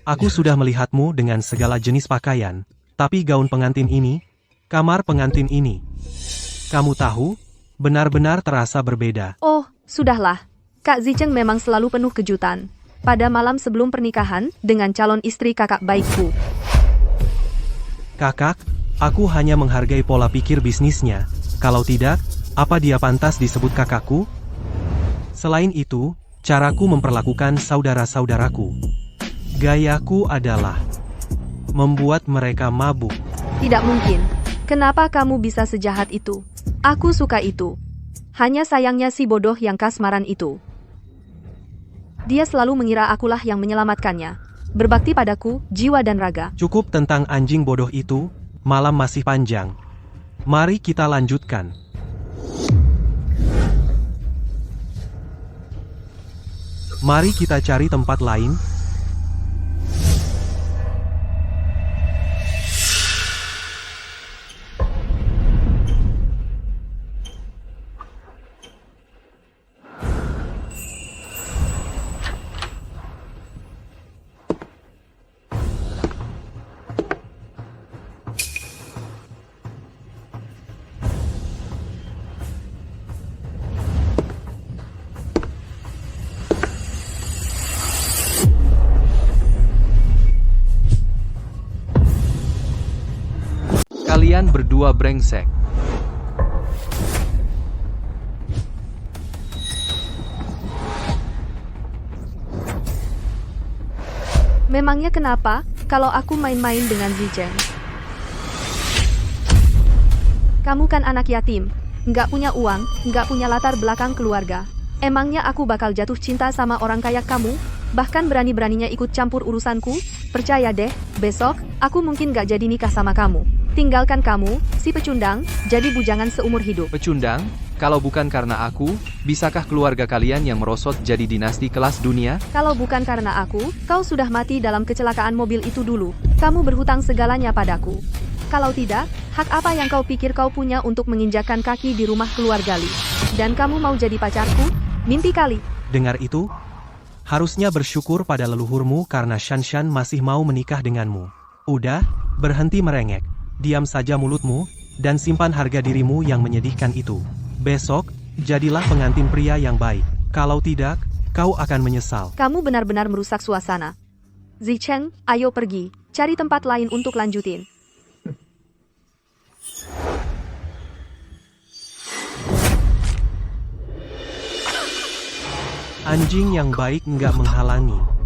Aku sudah melihatmu dengan segala jenis pakaian, tapi gaun pengantin ini, kamar pengantin ini, kamu tahu, benar-benar terasa berbeda. Oh, sudahlah. Kak Zicheng memang selalu penuh kejutan. Pada malam sebelum pernikahan, dengan calon istri kakak baikku. Kakak, aku hanya menghargai pola pikir bisnisnya. Kalau tidak, apa dia pantas disebut kakakku? Selain itu, caraku memperlakukan saudara-saudaraku. Gayaku adalah membuat mereka mabuk. Tidak mungkin. Kenapa kamu bisa sejahat itu? Aku suka itu. Hanya sayangnya si bodoh yang kasmaran itu. Dia selalu mengira akulah yang menyelamatkannya. Berbakti padaku, jiwa dan raga. Cukup tentang anjing bodoh itu, malam masih panjang. Mari kita lanjutkan. Mari kita cari tempat lain. Kalian berdua brengsek. Memangnya kenapa, kalau aku main-main dengan Zicheng? Kamu kan anak yatim, nggak punya uang, nggak punya latar belakang keluarga. Emangnya aku bakal jatuh cinta sama orang kayak kamu? Bahkan berani-beraninya ikut campur urusanku? Percaya deh, besok, aku mungkin gak jadi nikah sama kamu. Tinggalkan kamu, si pecundang, jadi bujangan seumur hidup. Pecundang, kalau bukan karena aku, bisakah keluarga kalian yang merosot jadi dinasti kelas dunia? Kalau bukan karena aku, kau sudah mati dalam kecelakaan mobil itu dulu. Kamu berhutang segalanya padaku. Kalau tidak, hak apa yang kau pikir kau punya untuk menginjakkan kaki di rumah keluarga Li? Dan kamu mau jadi pacarku? Mimpi kali. Dengar itu? Harusnya bersyukur pada leluhurmu karena Shanshan masih mau menikah denganmu. Udah, berhenti merengek. Diam saja mulutmu, dan simpan harga dirimu yang menyedihkan itu. Besok, jadilah pengantin pria yang baik. Kalau tidak, kau akan menyesal. Kamu benar-benar merusak suasana. Zicheng, ayo pergi. Cari tempat lain untuk lanjutin. Anjing yang baik nggak menghalangi.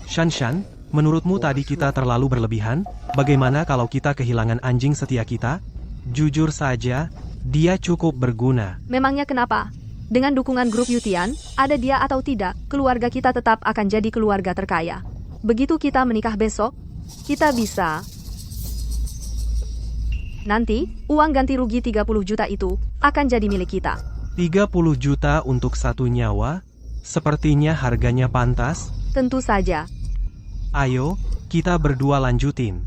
Shanshan, menurutmu tadi kita terlalu berlebihan? Bagaimana kalau kita kehilangan anjing setia kita? Jujur saja, dia cukup berguna. Memangnya kenapa? Dengan dukungan grup Yutian, ada dia atau tidak, keluarga kita tetap akan jadi keluarga terkaya. Begitu kita menikah besok, kita bisa... Nanti, uang ganti rugi 30 juta itu akan jadi milik kita. 30 juta untuk satu nyawa? Sepertinya harganya pantas. Tentu saja. Ayo, kita berdua lanjutin.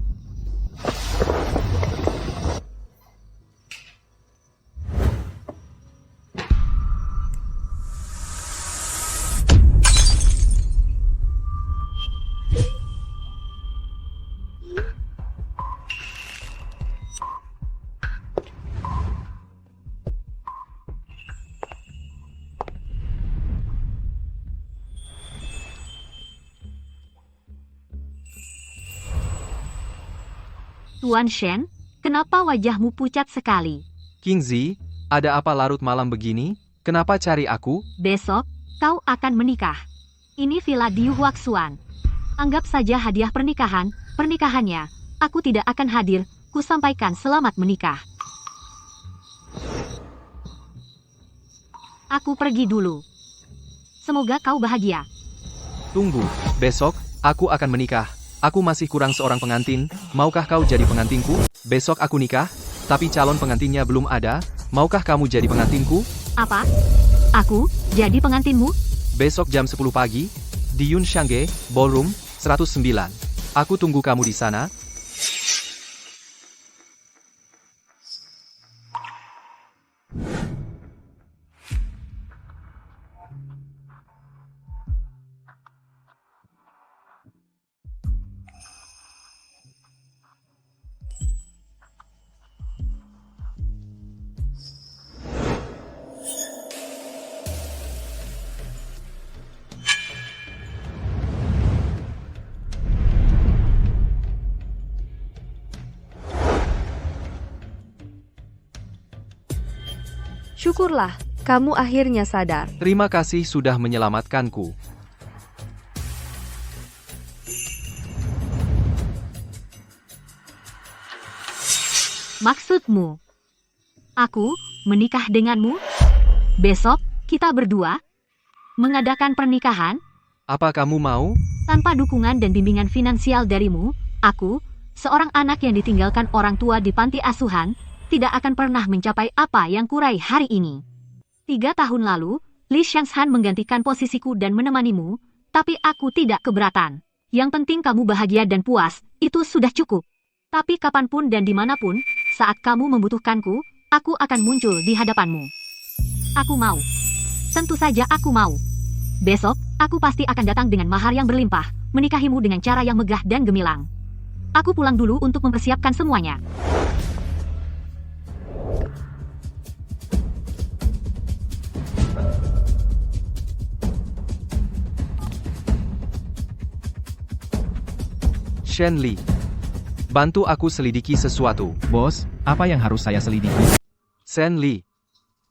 Tuan Shen, kenapa wajahmu pucat sekali? King Zi, ada apa larut malam begini? Kenapa cari aku? Besok, kau akan menikah. Ini villa di Huaxuan. Anggap saja hadiah pernikahan, pernikahannya. Aku tidak akan hadir, ku sampaikan selamat menikah. Aku pergi dulu. Semoga kau bahagia. Tunggu, besok, aku akan menikah. Aku masih kurang seorang pengantin, maukah kau jadi pengantinku? Besok aku nikah, tapi calon pengantinnya belum ada, maukah kamu jadi pengantinku? Apa? Aku, jadi pengantinmu? Besok jam 10 pagi, di Yunxiangge, Ballroom, 109. Aku tunggu kamu di sana. Syukurlah, kamu akhirnya sadar. Terima kasih sudah menyelamatkanku. Maksudmu? Aku menikah denganmu? Besok, kita berdua mengadakan pernikahan? Apa kamu mau? Tanpa dukungan dan bimbingan finansial darimu, aku, seorang anak yang ditinggalkan orang tua di panti asuhan, tidak akan pernah mencapai apa yang kurai hari ini. 3 tahun lalu, Li Shanshan menggantikan posisiku dan menemanimu, tapi aku tidak keberatan. Yang penting kamu bahagia dan puas, itu sudah cukup. Tapi kapanpun dan dimanapun, saat kamu membutuhkanku, aku akan muncul di hadapanmu. Aku mau. Tentu saja aku mau. Besok, aku pasti akan datang dengan mahar yang berlimpah, menikahimu dengan cara yang megah dan gemilang. Aku pulang dulu untuk mempersiapkan semuanya. Shen Li, bantu aku selidiki sesuatu. Bos, apa yang harus saya selidiki? Shen Li,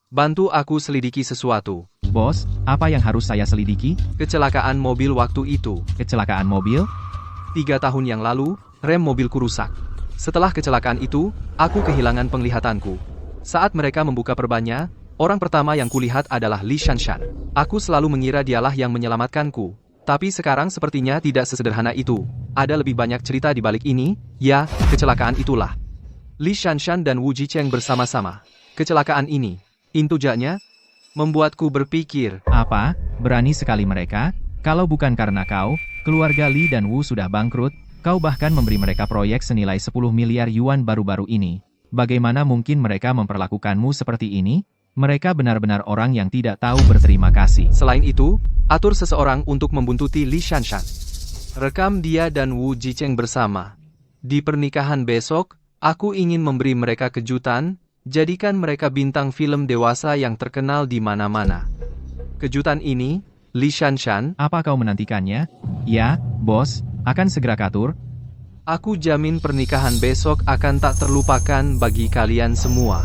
bantu aku selidiki sesuatu. Bos, apa yang harus saya selidiki? Kecelakaan mobil waktu itu. Kecelakaan mobil? 3 tahun yang lalu, rem mobilku rusak. Setelah kecelakaan itu, aku kehilangan penglihatanku. Saat mereka membuka perbannya, orang pertama yang kulihat adalah Li Shanshan. Aku selalu mengira dialah yang menyelamatkanku. Tapi sekarang sepertinya tidak sesederhana itu. Ada lebih banyak cerita di balik ini, ya, kecelakaan itulah. Li Shanshan dan Wu Jicheng bersama-sama. Kecelakaan ini, intujanya, membuatku berpikir. Apa? Berani sekali mereka? Kalau bukan karena kau, keluarga Li dan Wu sudah bangkrut, kau bahkan memberi mereka proyek senilai 10 miliar yuan baru-baru ini. Bagaimana mungkin mereka memperlakukanmu seperti ini? Mereka benar-benar orang yang tidak tahu berterima kasih. Selain itu, atur seseorang untuk membuntuti Li Shanshan. Rekam dia dan Wu Jicheng bersama. Di pernikahan besok, aku ingin memberi mereka kejutan, jadikan mereka bintang film dewasa yang terkenal di mana-mana. Kejutan ini, Li Shanshan, Apa kau menantikannya? Ya, bos, akan segera katur. aku jamin pernikahan besok akan tak terlupakan bagi kalian semua.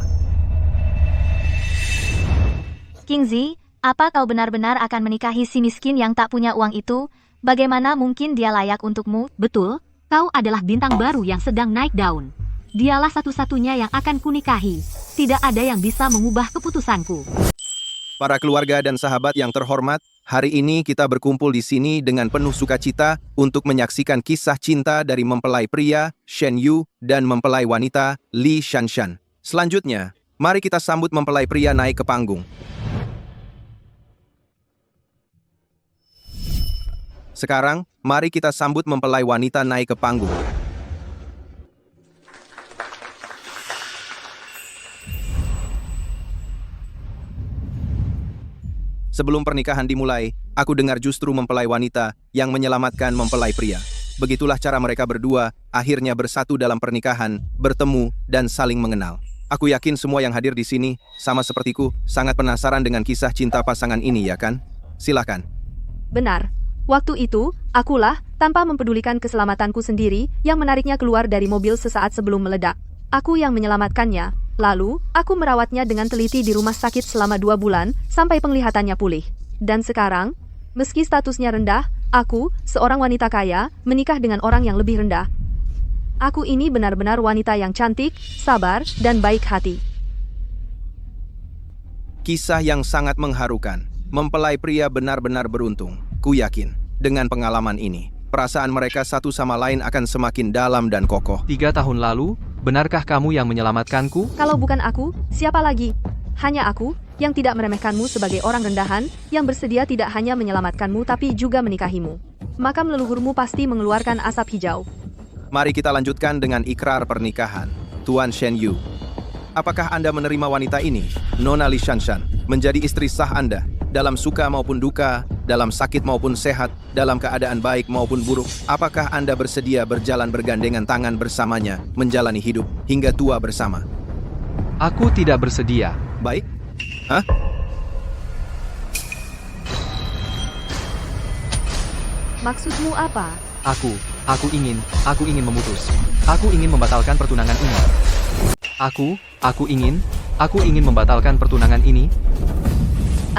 King Zi, apa kau benar-benar akan menikahi si miskin yang tak punya uang itu? Bagaimana mungkin dia layak untukmu? Betul, kau adalah bintang baru yang sedang naik daun. Dialah satu-satunya yang akan kunikahi. Tidak ada yang bisa mengubah keputusanku. Para keluarga dan sahabat yang terhormat, hari ini kita berkumpul di sini dengan penuh sukacita untuk menyaksikan kisah cinta dari mempelai pria, Shen Yu, dan mempelai wanita, Li Shanshan. Selanjutnya, mari kita sambut mempelai pria naik ke panggung. Sekarang, mari kita sambut mempelai wanita naik ke panggung. Sebelum pernikahan dimulai, aku dengar justru mempelai wanita yang menyelamatkan mempelai pria. Begitulah cara mereka berdua akhirnya bersatu dalam pernikahan, bertemu, dan saling mengenal. Aku yakin semua yang hadir di sini, sama sepertiku, sangat penasaran dengan kisah cinta pasangan ini, ya kan? Silakan. Benar. Waktu itu, akulah, tanpa mempedulikan keselamatanku sendiri, yang menariknya keluar dari mobil sesaat sebelum meledak. Aku yang menyelamatkannya. Lalu, aku merawatnya dengan teliti di rumah sakit selama 2 bulan, sampai penglihatannya pulih. Dan sekarang, meski statusnya rendah, aku, seorang wanita kaya, menikah dengan orang yang lebih rendah. Aku ini benar-benar wanita yang cantik, sabar, dan baik hati. Kisah yang sangat mengharukan. Mempelai pria benar-benar beruntung. Ku yakin, dengan pengalaman ini, perasaan mereka satu sama lain akan semakin dalam dan kokoh. 3 tahun lalu, benarkah kamu yang menyelamatkanku? Kalau bukan aku, siapa lagi? Hanya aku, yang tidak meremehkanmu sebagai orang rendahan, yang bersedia tidak hanya menyelamatkanmu tapi juga menikahimu. Makam leluhurmu pasti mengeluarkan asap hijau. Mari kita lanjutkan dengan ikrar pernikahan. Tuan Shen Yu, apakah Anda menerima wanita ini, Nona Li Shanshan, menjadi istri sah Anda? Dalam suka maupun duka, dalam sakit maupun sehat, dalam keadaan baik maupun buruk, apakah Anda bersedia berjalan bergandengan tangan bersamanya, menjalani hidup hingga tua bersama? Aku tidak bersedia. Baik? Hah? Maksudmu apa? Aku ingin memutus. Aku ingin membatalkan pertunangan ini. Aku ingin Aku ingin membatalkan pertunangan ini.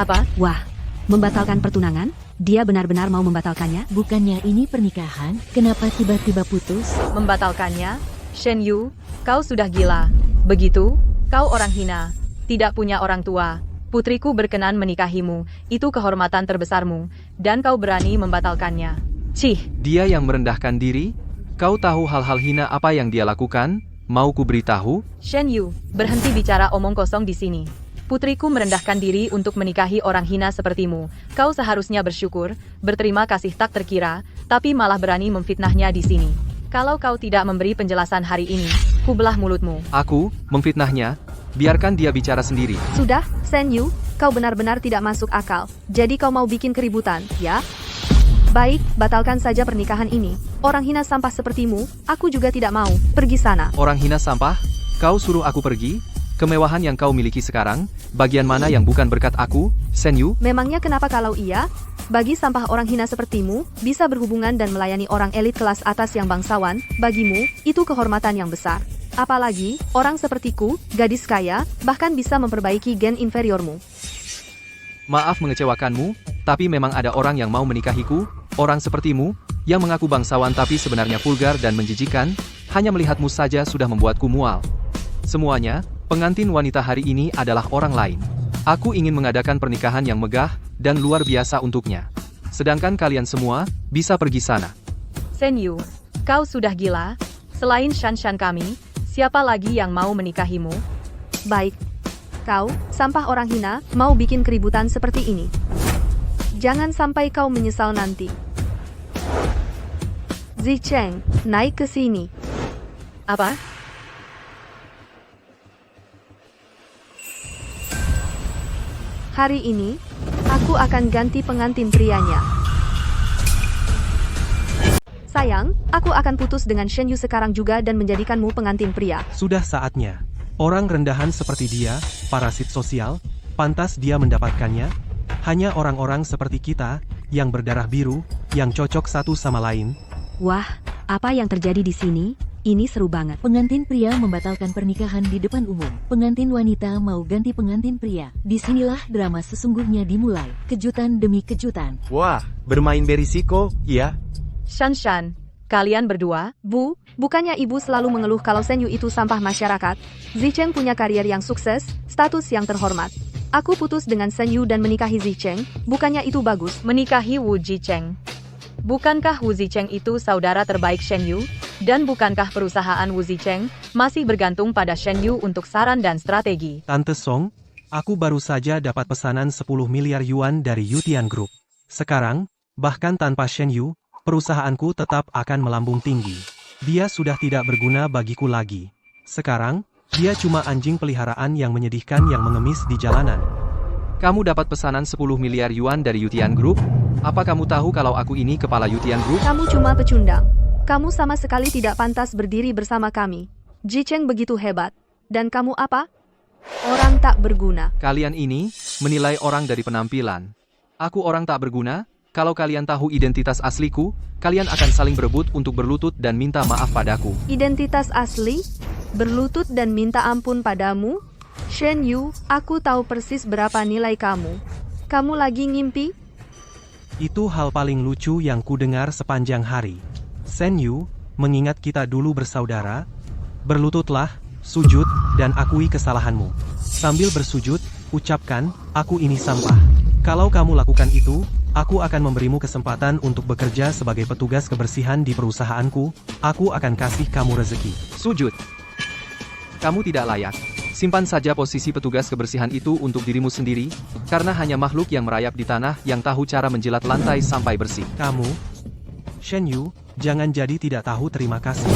Apa? Wah, membatalkan pertunangan? Dia benar-benar mau membatalkannya? Bukannya ini pernikahan, kenapa tiba-tiba putus? Membatalkannya? Shen Yu, kau sudah gila. Begitu? Kau orang hina. Tidak punya orang tua. Putriku berkenan menikahimu. Itu kehormatan terbesarmu. Dan kau berani membatalkannya. Cih, Dia yang merendahkan diri? Kau tahu hal-hal hina apa yang dia lakukan? Mau ku beritahu? Shen Yu, berhenti bicara omong kosong di sini. Putriku merendahkan diri untuk menikahi orang hina sepertimu. Kau seharusnya bersyukur, berterima kasih tak terkira, tapi malah berani memfitnahnya di sini. Kalau kau tidak memberi penjelasan hari ini, ku belah mulutmu. Aku, memfitnahnya? Biarkan dia bicara sendiri. Sudah, Shen Yu, kau benar-benar tidak masuk akal. Jadi kau mau bikin keributan, ya? Baik, batalkan saja pernikahan ini. Orang hina sampah sepertimu, aku juga tidak mau. Pergi sana. Orang hina sampah? Kau suruh aku pergi? Kemewahan yang kau miliki sekarang, bagian mana yang bukan berkat aku, Shen Yu? Memangnya kenapa kalau iya? Bagi sampah orang hina sepertimu, bisa berhubungan dan melayani orang elit kelas atas yang bangsawan, bagimu, itu kehormatan yang besar. Apalagi, orang sepertiku, gadis kaya, bahkan bisa memperbaiki gen inferiormu. Maaf mengecewakanmu, tapi memang ada orang yang mau menikahiku, orang sepertimu, yang mengaku bangsawan tapi sebenarnya vulgar dan menjijikan, hanya melihatmu saja sudah membuatku mual. Semuanya, pengantin wanita hari ini adalah orang lain. Aku ingin mengadakan pernikahan yang megah dan luar biasa untuknya. Sedangkan kalian semua, bisa pergi sana. Shen Yu, kau sudah gila? Selain Shan kami, siapa lagi yang mau menikahimu? Baik. Kau, sampah orang hina, mau bikin keributan seperti ini. Jangan sampai kau menyesal nanti. Zicheng, naik ke sini. Apa? Hari ini, aku akan ganti pengantin prianya. Sayang, aku akan putus dengan Shen Yu sekarang juga dan menjadikanmu pengantin pria. Sudah saatnya. Orang rendahan seperti dia, parasit sosial, pantas dia mendapatkannya. Hanya orang-orang seperti kita, yang berdarah biru, yang cocok satu sama lain. Wah, apa yang terjadi di sini? Ini seru banget. Pengantin pria membatalkan pernikahan di depan umum. Pengantin wanita mau ganti pengantin pria. Disinilah drama sesungguhnya dimulai. Kejutan demi kejutan. Wah, bermain berisiko, ya? Shan, kalian berdua, Bu, bukannya ibu selalu mengeluh kalau Shen Yu itu sampah masyarakat? Zicheng punya karier yang sukses, status yang terhormat. Aku putus dengan Shen Yu dan menikahi Zicheng, bukannya itu bagus? Menikahi Wu Zicheng. Bukankah Wu Zicheng itu saudara terbaik Shen Yu? Dan bukankah perusahaan Wu Zicheng masih bergantung pada Shen Yu untuk saran dan strategi? Tante Song, aku baru saja dapat pesanan 10 miliar yuan dari Yutian Group. Sekarang, bahkan tanpa Shen Yu, perusahaanku tetap akan melambung tinggi. Dia sudah tidak berguna bagiku lagi. Sekarang, dia cuma anjing peliharaan yang menyedihkan yang mengemis di jalanan. Kamu dapat pesanan 10 miliar yuan dari Yutian Group? Apa kamu tahu kalau aku ini kepala Yutian Group? Kamu cuma pecundang. Kamu sama sekali tidak pantas berdiri bersama kami. Zicheng begitu hebat. Dan kamu apa? Orang tak berguna. Kalian ini, menilai orang dari penampilan. Aku orang tak berguna? Kalau kalian tahu identitas asliku, kalian akan saling berebut untuk berlutut dan minta maaf padaku. Identitas asli? Berlutut dan minta ampun padamu? Shen Yu, aku tahu persis berapa nilai kamu. Kamu lagi ngimpi? Itu hal paling lucu yang kudengar sepanjang hari. Shen Yu, mengingat kita dulu bersaudara, berlututlah, sujud, dan akui kesalahanmu. Sambil bersujud, ucapkan, aku ini sampah. Kalau kamu lakukan itu, aku akan memberimu kesempatan untuk bekerja sebagai petugas kebersihan di perusahaanku. Aku akan kasih kamu rezeki. Sujud. Kamu tidak layak. Simpan saja posisi petugas kebersihan itu untuk dirimu sendiri, karena hanya makhluk yang merayap di tanah yang tahu cara menjilat lantai sampai bersih. Kamu, Shen Yu, jangan jadi tidak tahu terima kasih.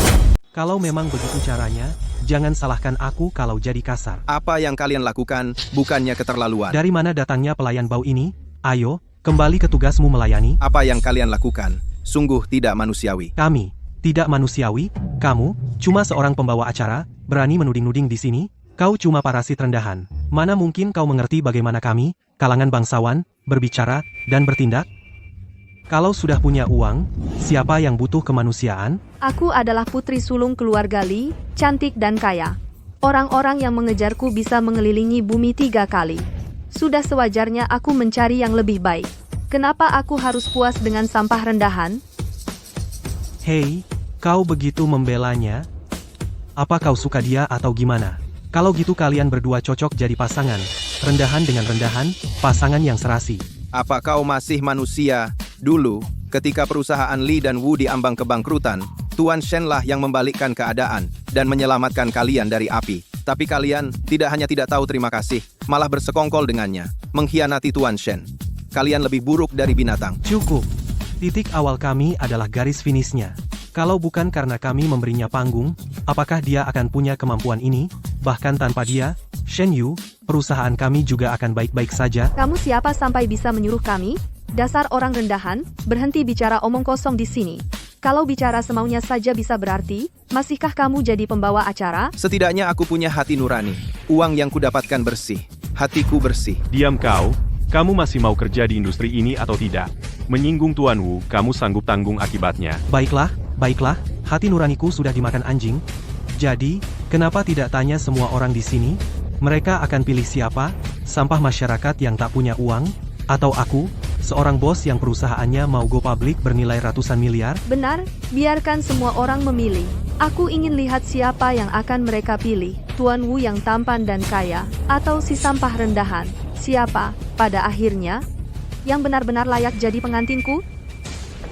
Kalau memang begitu caranya, jangan salahkan aku kalau jadi kasar. Apa yang kalian lakukan bukannya keterlaluan. Dari mana datangnya pelayan bau ini? Ayo, kembali ke tugasmu melayani. Apa yang kalian lakukan sungguh tidak manusiawi. Kami, tidak manusiawi. Kamu, cuma seorang pembawa acara, berani menuding-nuding di sini? Kau cuma parasit rendahan. Mana mungkin kau mengerti bagaimana kami, kalangan bangsawan, berbicara, dan bertindak? Kalau sudah punya uang, siapa yang butuh kemanusiaan? Aku adalah putri sulung keluarga Li, cantik dan kaya. Orang-orang yang mengejarku bisa mengelilingi bumi 3 kali. Sudah sewajarnya aku mencari yang lebih baik. Kenapa aku harus puas dengan sampah rendahan? Hei, kau begitu membelanya? Apa kau suka dia atau gimana? Kalau gitu kalian berdua cocok jadi pasangan. Rendahan dengan rendahan, pasangan yang serasi. Apa kau masih manusia? Dulu, ketika perusahaan Lee dan Wu diambang kebangkrutan, Tuan Shen lah yang membalikkan keadaan dan menyelamatkan kalian dari api. Tapi kalian tidak hanya tidak tahu terima kasih, malah bersekongkol dengannya, mengkhianati Tuan Shen. Kalian lebih buruk dari binatang. Cukup. Titik awal kami adalah garis finishnya. Kalau bukan karena kami memberinya panggung, apakah dia akan punya kemampuan ini? Bahkan tanpa dia, Shen Yu, perusahaan kami juga akan baik-baik saja. Kamu siapa sampai bisa menyuruh kami? Dasar orang rendahan, berhenti bicara omong kosong di sini. Kalau bicara semaunya saja bisa berarti, masihkah kamu jadi pembawa acara? Setidaknya aku punya hati nurani. Uang yang kudapatkan bersih. Hatiku bersih. Diam kau. Kamu masih mau kerja di industri ini atau tidak? Menyinggung Tuan Wu, kamu sanggup tanggung akibatnya. Baiklah, hati nuraniku sudah dimakan anjing. Jadi, kenapa tidak tanya semua orang di sini? Mereka akan pilih siapa? Sampah masyarakat yang tak punya uang? Atau aku, seorang bos yang perusahaannya mau go public bernilai ratusan miliar? Benar, biarkan semua orang memilih. Aku ingin lihat siapa yang akan mereka pilih. Tuan Wu yang tampan dan kaya, atau si sampah rendahan. Siapa, pada akhirnya, yang benar-benar layak jadi pengantinku?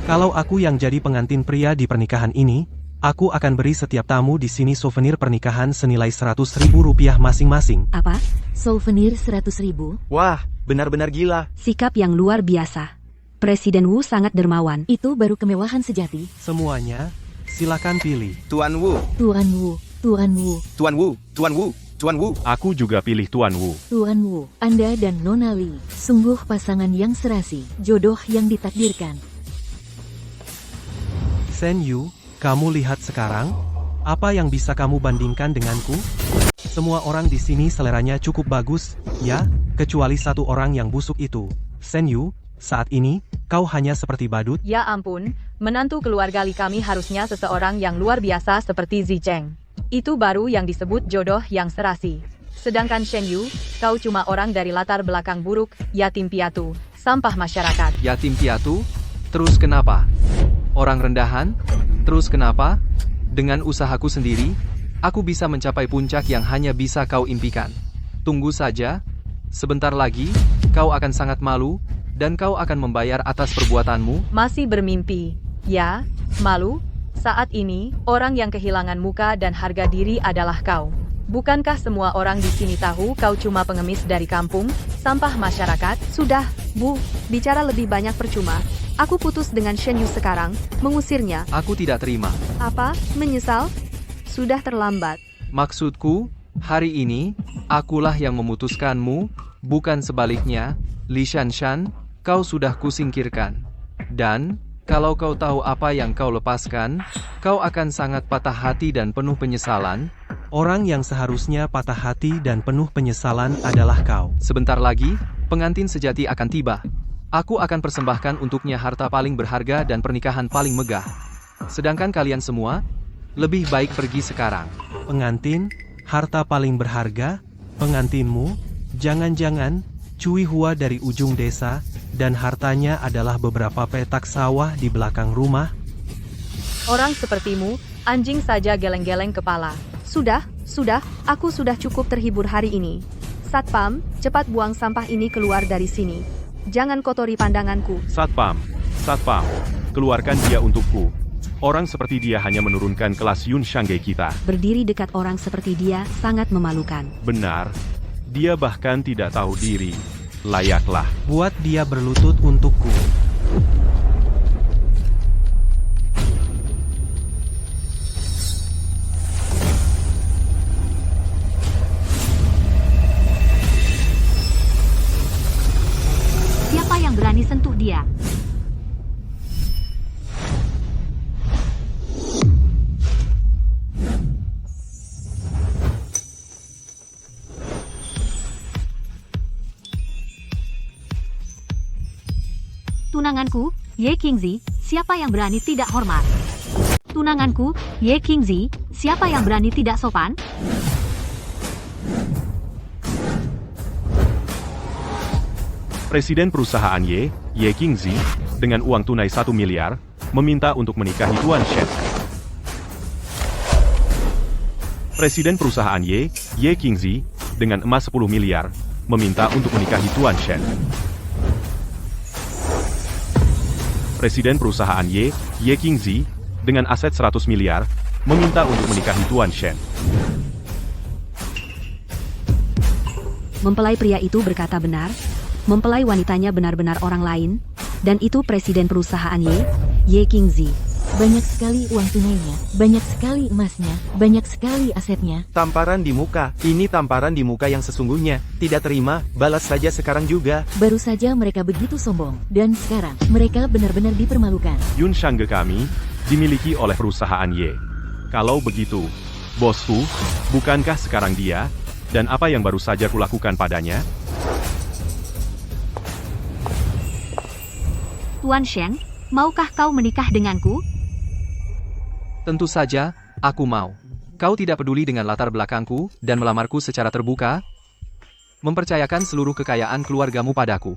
Kalau aku yang jadi pengantin pria di pernikahan ini, aku akan beri setiap tamu di sini souvenir pernikahan senilai Rp100.000 masing-masing. Apa? Souvenir 100.000? Wah, benar-benar gila. Sikap yang luar biasa. Presiden Wu sangat dermawan. Itu baru kemewahan sejati. Semuanya, silakan pilih. Tuan Wu. Tuan Wu, Tuan Wu, Tuan Wu. Tuan Wu. Tuan Wu. Aku juga pilih Tuan Wu. Tuan Wu. Anda dan Nona Lee, sungguh pasangan yang serasi, jodoh yang ditakdirkan. Shen Yu, kamu lihat sekarang, apa yang bisa kamu bandingkan denganku? Semua orang di sini seleranya cukup bagus, ya, kecuali satu orang yang busuk itu. Shen Yu, saat ini, kau hanya seperti badut. Ya ampun, menantu keluarga Li kami harusnya seseorang yang luar biasa seperti Zicheng. Itu baru yang disebut jodoh yang serasi. Sedangkan Shen Yu, kau cuma orang dari latar belakang buruk, yatim piatu, sampah masyarakat. Yatim piatu? Terus kenapa? Orang rendahan? Terus kenapa? Dengan usahaku sendiri, aku bisa mencapai puncak yang hanya bisa kau impikan. Tunggu saja, sebentar lagi, kau akan sangat malu, dan kau akan membayar atas perbuatanmu. Masih bermimpi, ya, malu? Saat ini, orang yang kehilangan muka dan harga diri adalah kau. Bukankah semua orang di sini tahu kau cuma pengemis dari kampung, sampah masyarakat? Sudah, Bu, bicara lebih banyak percuma. Aku putus dengan Shen Yu sekarang, mengusirnya. Aku tidak terima. Apa? Menyesal? Sudah terlambat. Maksudku, hari ini, akulah yang memutuskanmu, bukan sebaliknya. Li Shanshan, kau sudah kusingkirkan. Dan, kalau kau tahu apa yang kau lepaskan, kau akan sangat patah hati dan penuh penyesalan. Orang yang seharusnya patah hati dan penuh penyesalan adalah kau. Sebentar lagi, pengantin sejati akan tiba. Aku akan persembahkan untuknya harta paling berharga dan pernikahan paling megah. Sedangkan kalian semua, lebih baik pergi sekarang. Pengantin, harta paling berharga, pengantinmu, jangan-jangan, Cui Hua dari ujung desa, dan hartanya adalah beberapa petak sawah di belakang rumah. Orang sepertimu, anjing saja geleng-geleng kepala. Sudah, aku sudah cukup terhibur hari ini. Satpam, cepat buang sampah ini keluar dari sini. Jangan kotori pandanganku. Satpam, keluarkan dia untukku. Orang seperti dia hanya menurunkan kelas Yun Shangge kita. Berdiri dekat orang seperti dia sangat memalukan. Benar, dia bahkan tidak tahu diri. Layaklah. Buat dia berlutut untukku. Siapa yang berani sentuh dia? Tunanganku, Ye Qingzi, siapa yang berani tidak hormat? Tunanganku, Ye Qingzi, siapa yang berani tidak sopan? Presiden perusahaan Ye Qingzi, dengan uang tunai 1 miliar, meminta untuk menikahi Tuan Shen. Presiden perusahaan Ye Qingzi, dengan emas 10 miliar, meminta untuk menikahi Tuan Shen. Presiden perusahaan Ye Qingzi, dengan aset 100 miliar, meminta untuk menikahi Tuan Shen. Mempelai pria itu berkata benar. Mempelai wanitanya benar-benar orang lain, dan itu presiden perusahaan Ye Qingzi. Banyak sekali uang tunainya, banyak sekali emasnya, banyak sekali asetnya. Tamparan di muka. Ini tamparan di muka yang sesungguhnya. Tidak terima, balas saja sekarang juga. Baru saja mereka begitu sombong, dan sekarang mereka benar-benar dipermalukan. Yun Shangge kami dimiliki oleh perusahaan Ye. Kalau begitu, bosku, bukankah sekarang dia, dan apa yang baru saja kulakukan padanya? Tuan Shen, maukah kau menikah denganku? Tentu saja, aku mau. Kau tidak peduli dengan latar belakangku dan melamarku secara terbuka? Mempercayakan seluruh kekayaan keluargamu padaku.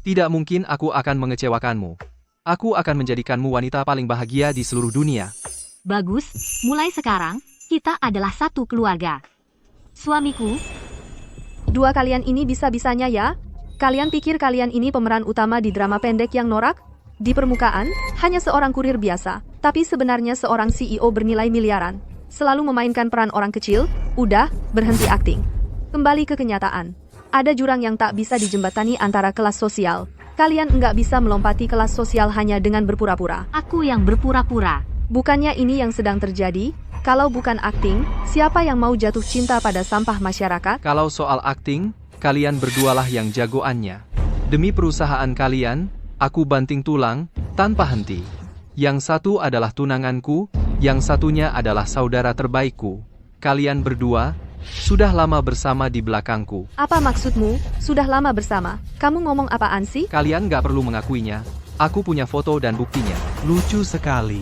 Tidak mungkin aku akan mengecewakanmu. Aku akan menjadikanmu wanita paling bahagia di seluruh dunia. Bagus, mulai sekarang, kita adalah satu keluarga. Suamiku, Dua kalian ini bisa-bisanya ya? Kalian pikir kalian ini pemeran utama di drama pendek yang norak? Di permukaan, hanya seorang kurir biasa, tapi sebenarnya seorang CEO bernilai miliaran. Selalu memainkan peran orang kecil, udah, berhenti akting. Kembali ke kenyataan. Ada jurang yang tak bisa dijembatani antara kelas sosial. Kalian nggak bisa melompati kelas sosial hanya dengan berpura-pura. aku yang berpura-pura. Bukannya ini yang sedang terjadi? Kalau bukan akting, siapa yang mau jatuh cinta pada sampah masyarakat? Kalau soal akting, kalian berdualah yang jagoannya. Demi perusahaan kalian, aku banting tulang, tanpa henti. Yang satu adalah tunanganku, yang satunya adalah saudara terbaikku. Kalian berdua, sudah lama bersama di belakangku. Apa maksudmu, sudah lama bersama? Kamu ngomong apaan sih? Kalian gak perlu mengakuinya. Aku punya foto dan buktinya. Lucu sekali.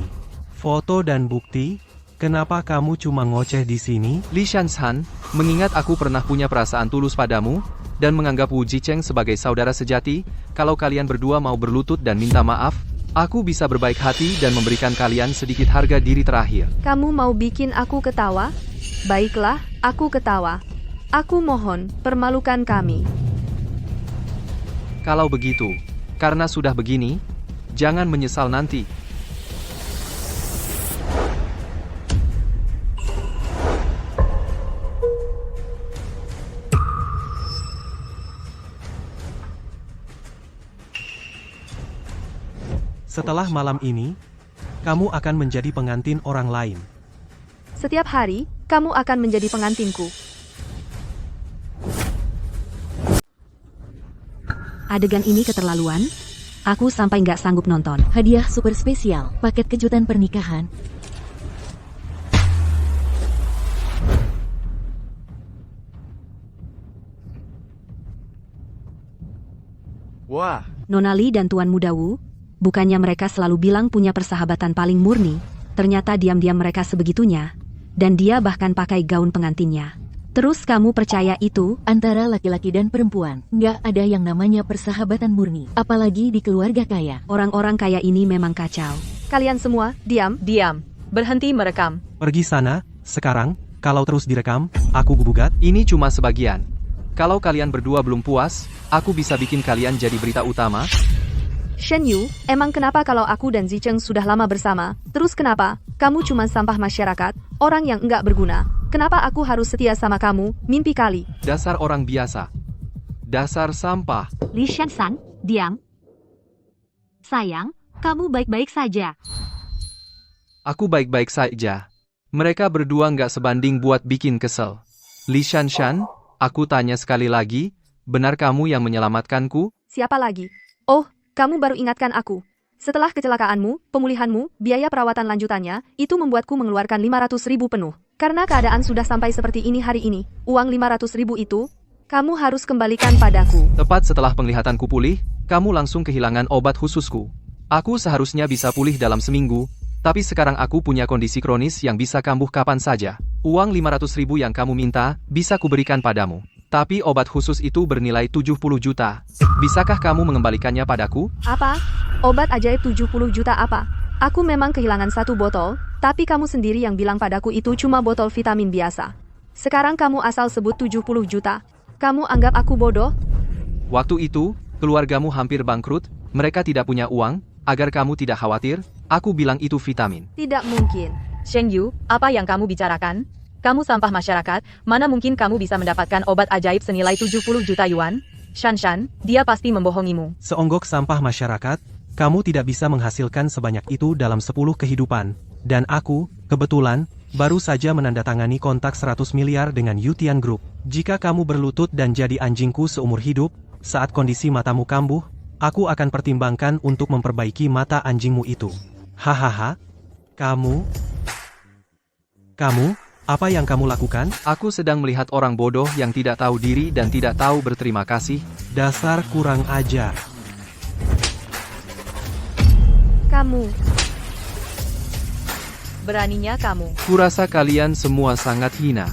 Foto dan bukti? Kenapa kamu cuma ngoceh di sini? Li Shanshan, mengingat aku pernah punya perasaan tulus padamu, dan menganggap Wu Jicheng sebagai saudara sejati, kalau kalian berdua mau berlutut dan minta maaf, aku bisa berbaik hati dan memberikan kalian sedikit harga diri terakhir. Kamu mau bikin aku ketawa? Baiklah, aku ketawa. Aku mohon, permalukan kami. Kalau begitu, karena sudah begini, jangan menyesal nanti. Setelah malam ini, kamu akan menjadi pengantin orang lain. Setiap hari, kamu akan menjadi pengantinku. Adegan ini keterlaluan. Aku sampai nggak sanggup nonton. Hadiah super spesial, paket kejutan pernikahan. Wah, Nona Li dan Tuan Muda Wu, bukannya mereka selalu bilang punya persahabatan paling murni, ternyata diam-diam mereka sebegitunya, dan dia bahkan pakai gaun pengantinnya. Terus kamu percaya itu? Antara laki-laki dan perempuan, nggak ada yang namanya persahabatan murni, apalagi di keluarga kaya. Orang-orang kaya ini memang kacau. Kalian semua, diam. Diam. Berhenti merekam. Pergi sana, sekarang, kalau terus direkam, aku gugat. Ini cuma sebagian. Kalau kalian berdua belum puas, aku bisa bikin kalian jadi berita utama. Shen Yu, emang kenapa kalau aku dan Zicheng sudah lama bersama? Terus kenapa? Kamu cuma sampah masyarakat, orang yang enggak berguna. Kenapa aku harus setia sama kamu? Mimpi kali. Dasar orang biasa. Dasar sampah. Li Shanshan, diam. Sayang, kamu baik-baik saja. Aku baik-baik saja. Mereka berdua nggak sebanding buat bikin kesel. Li Shanshan, aku tanya sekali lagi, benar kamu yang menyelamatkanku? Siapa lagi? Oh, kamu baru ingatkan aku. Setelah kecelakaanmu, pemulihanmu, biaya perawatan lanjutannya, itu membuatku mengeluarkan 500.000 penuh. Karena keadaan sudah sampai seperti ini hari ini, uang 500.000 itu, kamu harus kembalikan padaku. Tepat setelah penglihatanku pulih, kamu langsung kehilangan obat khususku. Aku seharusnya bisa pulih dalam seminggu, tapi sekarang aku punya kondisi kronis yang bisa kambuh kapan saja. Uang 500.000 yang kamu minta, bisa kuberikan padamu. Tapi obat khusus itu bernilai 70 juta. Bisakah kamu mengembalikannya padaku? Apa? Obat ajaib 70 juta apa? Aku memang kehilangan satu botol, tapi kamu sendiri yang bilang padaku itu cuma botol vitamin biasa. Sekarang kamu asal sebut 70 juta. Kamu anggap aku bodoh? Waktu itu, keluargamu hampir bangkrut, mereka tidak punya uang, agar kamu tidak khawatir, aku bilang itu vitamin. Tidak mungkin. Shen Yu, apa yang kamu bicarakan? Kamu sampah masyarakat, mana mungkin kamu bisa mendapatkan obat ajaib senilai 70 juta yuan? Shanshan, dia pasti membohongimu. Seonggok sampah masyarakat, kamu tidak bisa menghasilkan sebanyak itu dalam 10 kehidupan. Dan aku, kebetulan, baru saja menandatangani kontak 100 miliar dengan Yutian Group. Jika kamu berlutut dan jadi anjingku seumur hidup, saat kondisi matamu kambuh, aku akan pertimbangkan untuk memperbaiki mata anjingmu itu. Hahaha. Kamu, apa yang kamu lakukan? Aku sedang melihat orang bodoh yang tidak tahu diri dan tidak tahu berterima kasih. Dasar kurang ajar. Kamu. Beraninya kamu. Kurasa kalian semua sangat hina.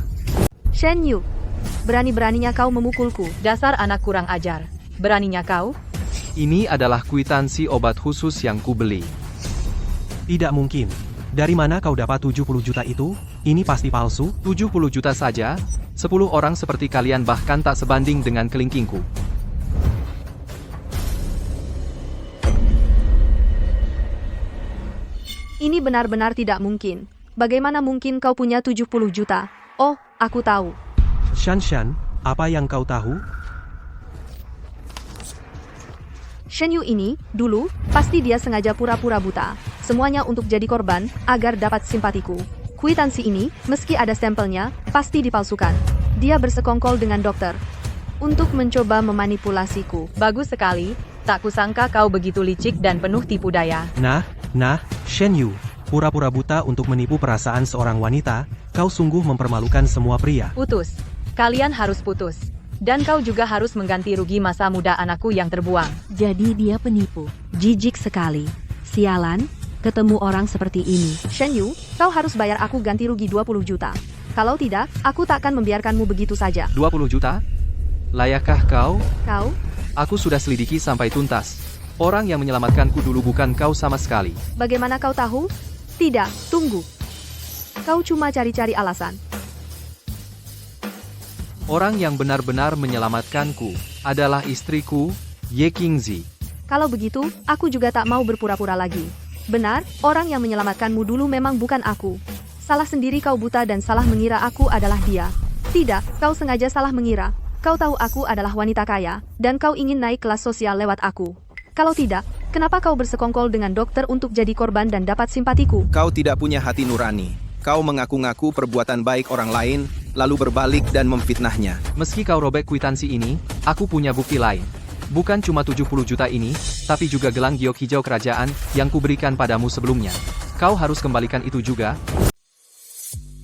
Shen Yu. Berani-beraninya kau memukulku. Dasar anak kurang ajar. Beraninya kau? Ini adalah kwitansi obat khusus yang kubeli. Tidak mungkin. Dari mana kau dapat 70 juta itu? Ini pasti palsu. 70 juta saja, 10 orang seperti kalian bahkan tak sebanding dengan kelingkingku. Ini benar-benar tidak mungkin. Bagaimana mungkin kau punya 70 juta? Oh, aku tahu. Shanshan, apa yang kau tahu? Shen Yu ini, dulu, pasti dia sengaja pura-pura buta. Semuanya untuk jadi korban, agar dapat simpatiku. Kwitansi ini, meski ada stempelnya, pasti dipalsukan. Dia bersekongkol dengan dokter. Untuk mencoba memanipulasiku. Bagus sekali, tak kusangka kau begitu licik dan penuh tipu daya. Nah, Shen Yu, pura-pura buta untuk menipu perasaan seorang wanita, kau sungguh mempermalukan semua pria. Putus. Kalian harus putus. Dan kau juga harus mengganti rugi masa muda anakku yang terbuang. Jadi dia penipu. Jijik sekali. Sialan, ketemu orang seperti ini. Shen Yu, kau harus bayar aku ganti rugi 20 juta. Kalau tidak, aku tak akan membiarkanmu begitu saja. 20 juta? Layakkah kau? Kau? Aku sudah selidiki sampai tuntas. Orang yang menyelamatkanku dulu bukan kau sama sekali. Bagaimana kau tahu? Tidak, tunggu. Kau cuma cari-cari alasan. Orang yang benar-benar menyelamatkanku adalah istriku, Ye Qingzi. Kalau begitu, aku juga tak mau berpura-pura lagi. Benar, orang yang menyelamatkanmu dulu memang bukan aku. Salah sendiri kau buta dan salah mengira aku adalah dia. Tidak, kau sengaja salah mengira. Kau tahu aku adalah wanita kaya, dan kau ingin naik kelas sosial lewat aku. Kalau tidak, kenapa kau bersekongkol dengan dokter untuk jadi korban dan dapat simpatiku? Kau tidak punya hati nurani. Kau mengaku-ngaku perbuatan baik orang lain, lalu berbalik dan memfitnahnya. Meski kau robek kwitansi ini, aku punya bukti lain. Bukan cuma 70 juta ini, tapi juga gelang giok hijau kerajaan yang kuberikan padamu sebelumnya. Kau harus kembalikan itu juga.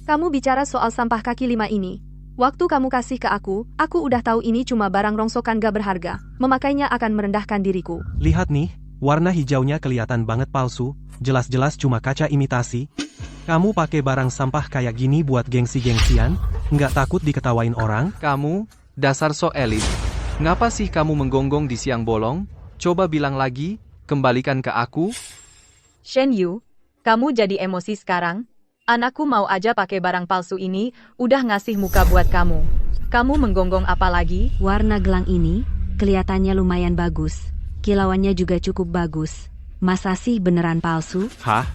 Kamu bicara soal sampah kaki 5 ini. Waktu kamu kasih ke aku udah tahu ini cuma barang rongsokan gak berharga. Memakainya akan merendahkan diriku. Lihat nih, warna hijaunya kelihatan banget palsu, jelas-jelas cuma kaca imitasi. Kamu pakai barang sampah kayak gini buat gengsi-gengsian? Nggak takut diketawain orang? Kamu, dasar so elit. Ngapa sih kamu menggonggong di siang bolong? Coba bilang lagi, kembalikan ke aku. Shen Yu, kamu jadi emosi sekarang? Anakku mau aja pakai barang palsu ini, udah ngasih muka buat kamu. Kamu menggonggong apa lagi? Warna gelang ini, kelihatannya lumayan bagus. Kilauannya juga cukup bagus. Masa sih beneran palsu? Hah?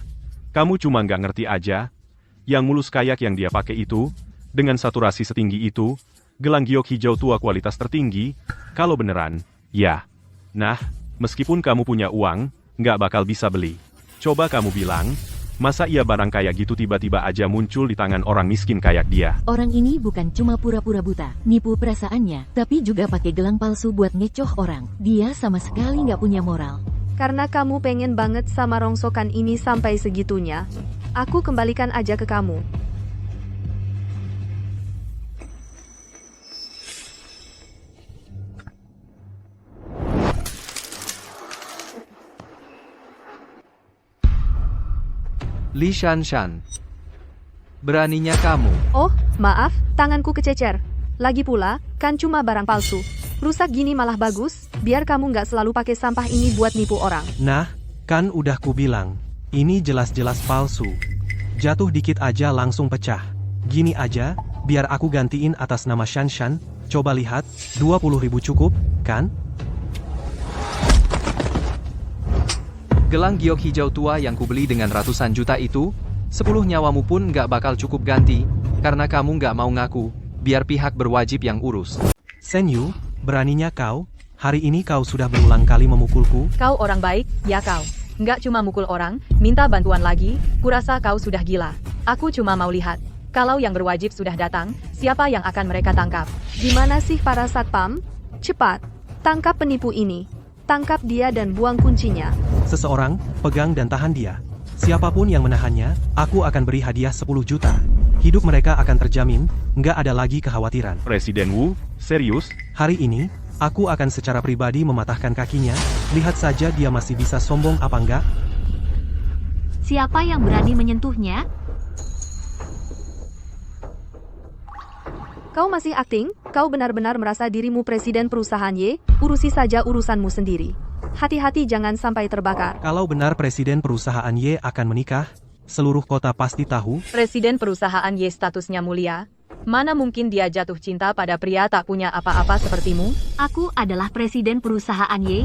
Kamu cuma nggak ngerti aja? Yang mulus kayak yang dia pakai itu, dengan saturasi setinggi itu, gelang giok hijau tua kualitas tertinggi, kalau beneran, ya. Nah, meskipun kamu punya uang, nggak bakal bisa beli. Coba kamu bilang, masa iya barang kayak gitu tiba-tiba aja muncul di tangan orang miskin kayak dia? Orang ini bukan cuma pura-pura buta, nipu perasaannya, tapi juga pakai gelang palsu buat ngecoh orang. Dia sama sekali nggak punya moral. Karena kamu pengen banget sama rongsokan ini sampai segitunya, aku kembalikan aja ke kamu. Li Shanshan. Beraninya kamu. Oh, maaf, tanganku kececer. Lagi pula, kan cuma barang palsu. Rusak gini malah bagus, biar kamu nggak selalu pakai sampah ini buat nipu orang. Nah, kan udah kubilang. Ini jelas-jelas palsu. Jatuh dikit aja langsung pecah. Gini aja, biar aku gantiin atas nama Shanshan. Coba lihat, 20.000 cukup, kan? Gelang giok hijau tua yang kubeli dengan ratusan juta itu, 10 nyawamu pun nggak bakal cukup ganti, karena kamu nggak mau ngaku, biar pihak berwajib yang urus. Shen Yu, beraninya kau, hari ini kau sudah berulang kali memukulku. Kau orang baik, ya kau. Nggak cuma mukul orang, minta bantuan lagi, kurasa kau sudah gila. Aku cuma mau lihat. Kalau yang berwajib sudah datang, siapa yang akan mereka tangkap? Di mana sih para satpam? Cepat, tangkap penipu ini. Tangkap dia dan buang kuncinya. Seseorang, pegang dan tahan dia. Siapapun yang menahannya, aku akan beri hadiah 10 juta. Hidup mereka akan terjamin, nggak ada lagi kekhawatiran. Presiden Wu, serius? Hari ini, aku akan secara pribadi mematahkan kakinya. Lihat saja dia masih bisa sombong apa enggak. Siapa yang berani menyentuhnya? Kau masih akting? Kau benar-benar merasa dirimu presiden perusahaan Y? Urusi saja urusanmu sendiri. Hati-hati jangan sampai terbakar. Kalau benar presiden perusahaan Y akan menikah, seluruh kota pasti tahu. Presiden perusahaan Y statusnya mulia. Mana mungkin dia jatuh cinta pada pria tak punya apa-apa sepertimu? Aku adalah presiden perusahaan Y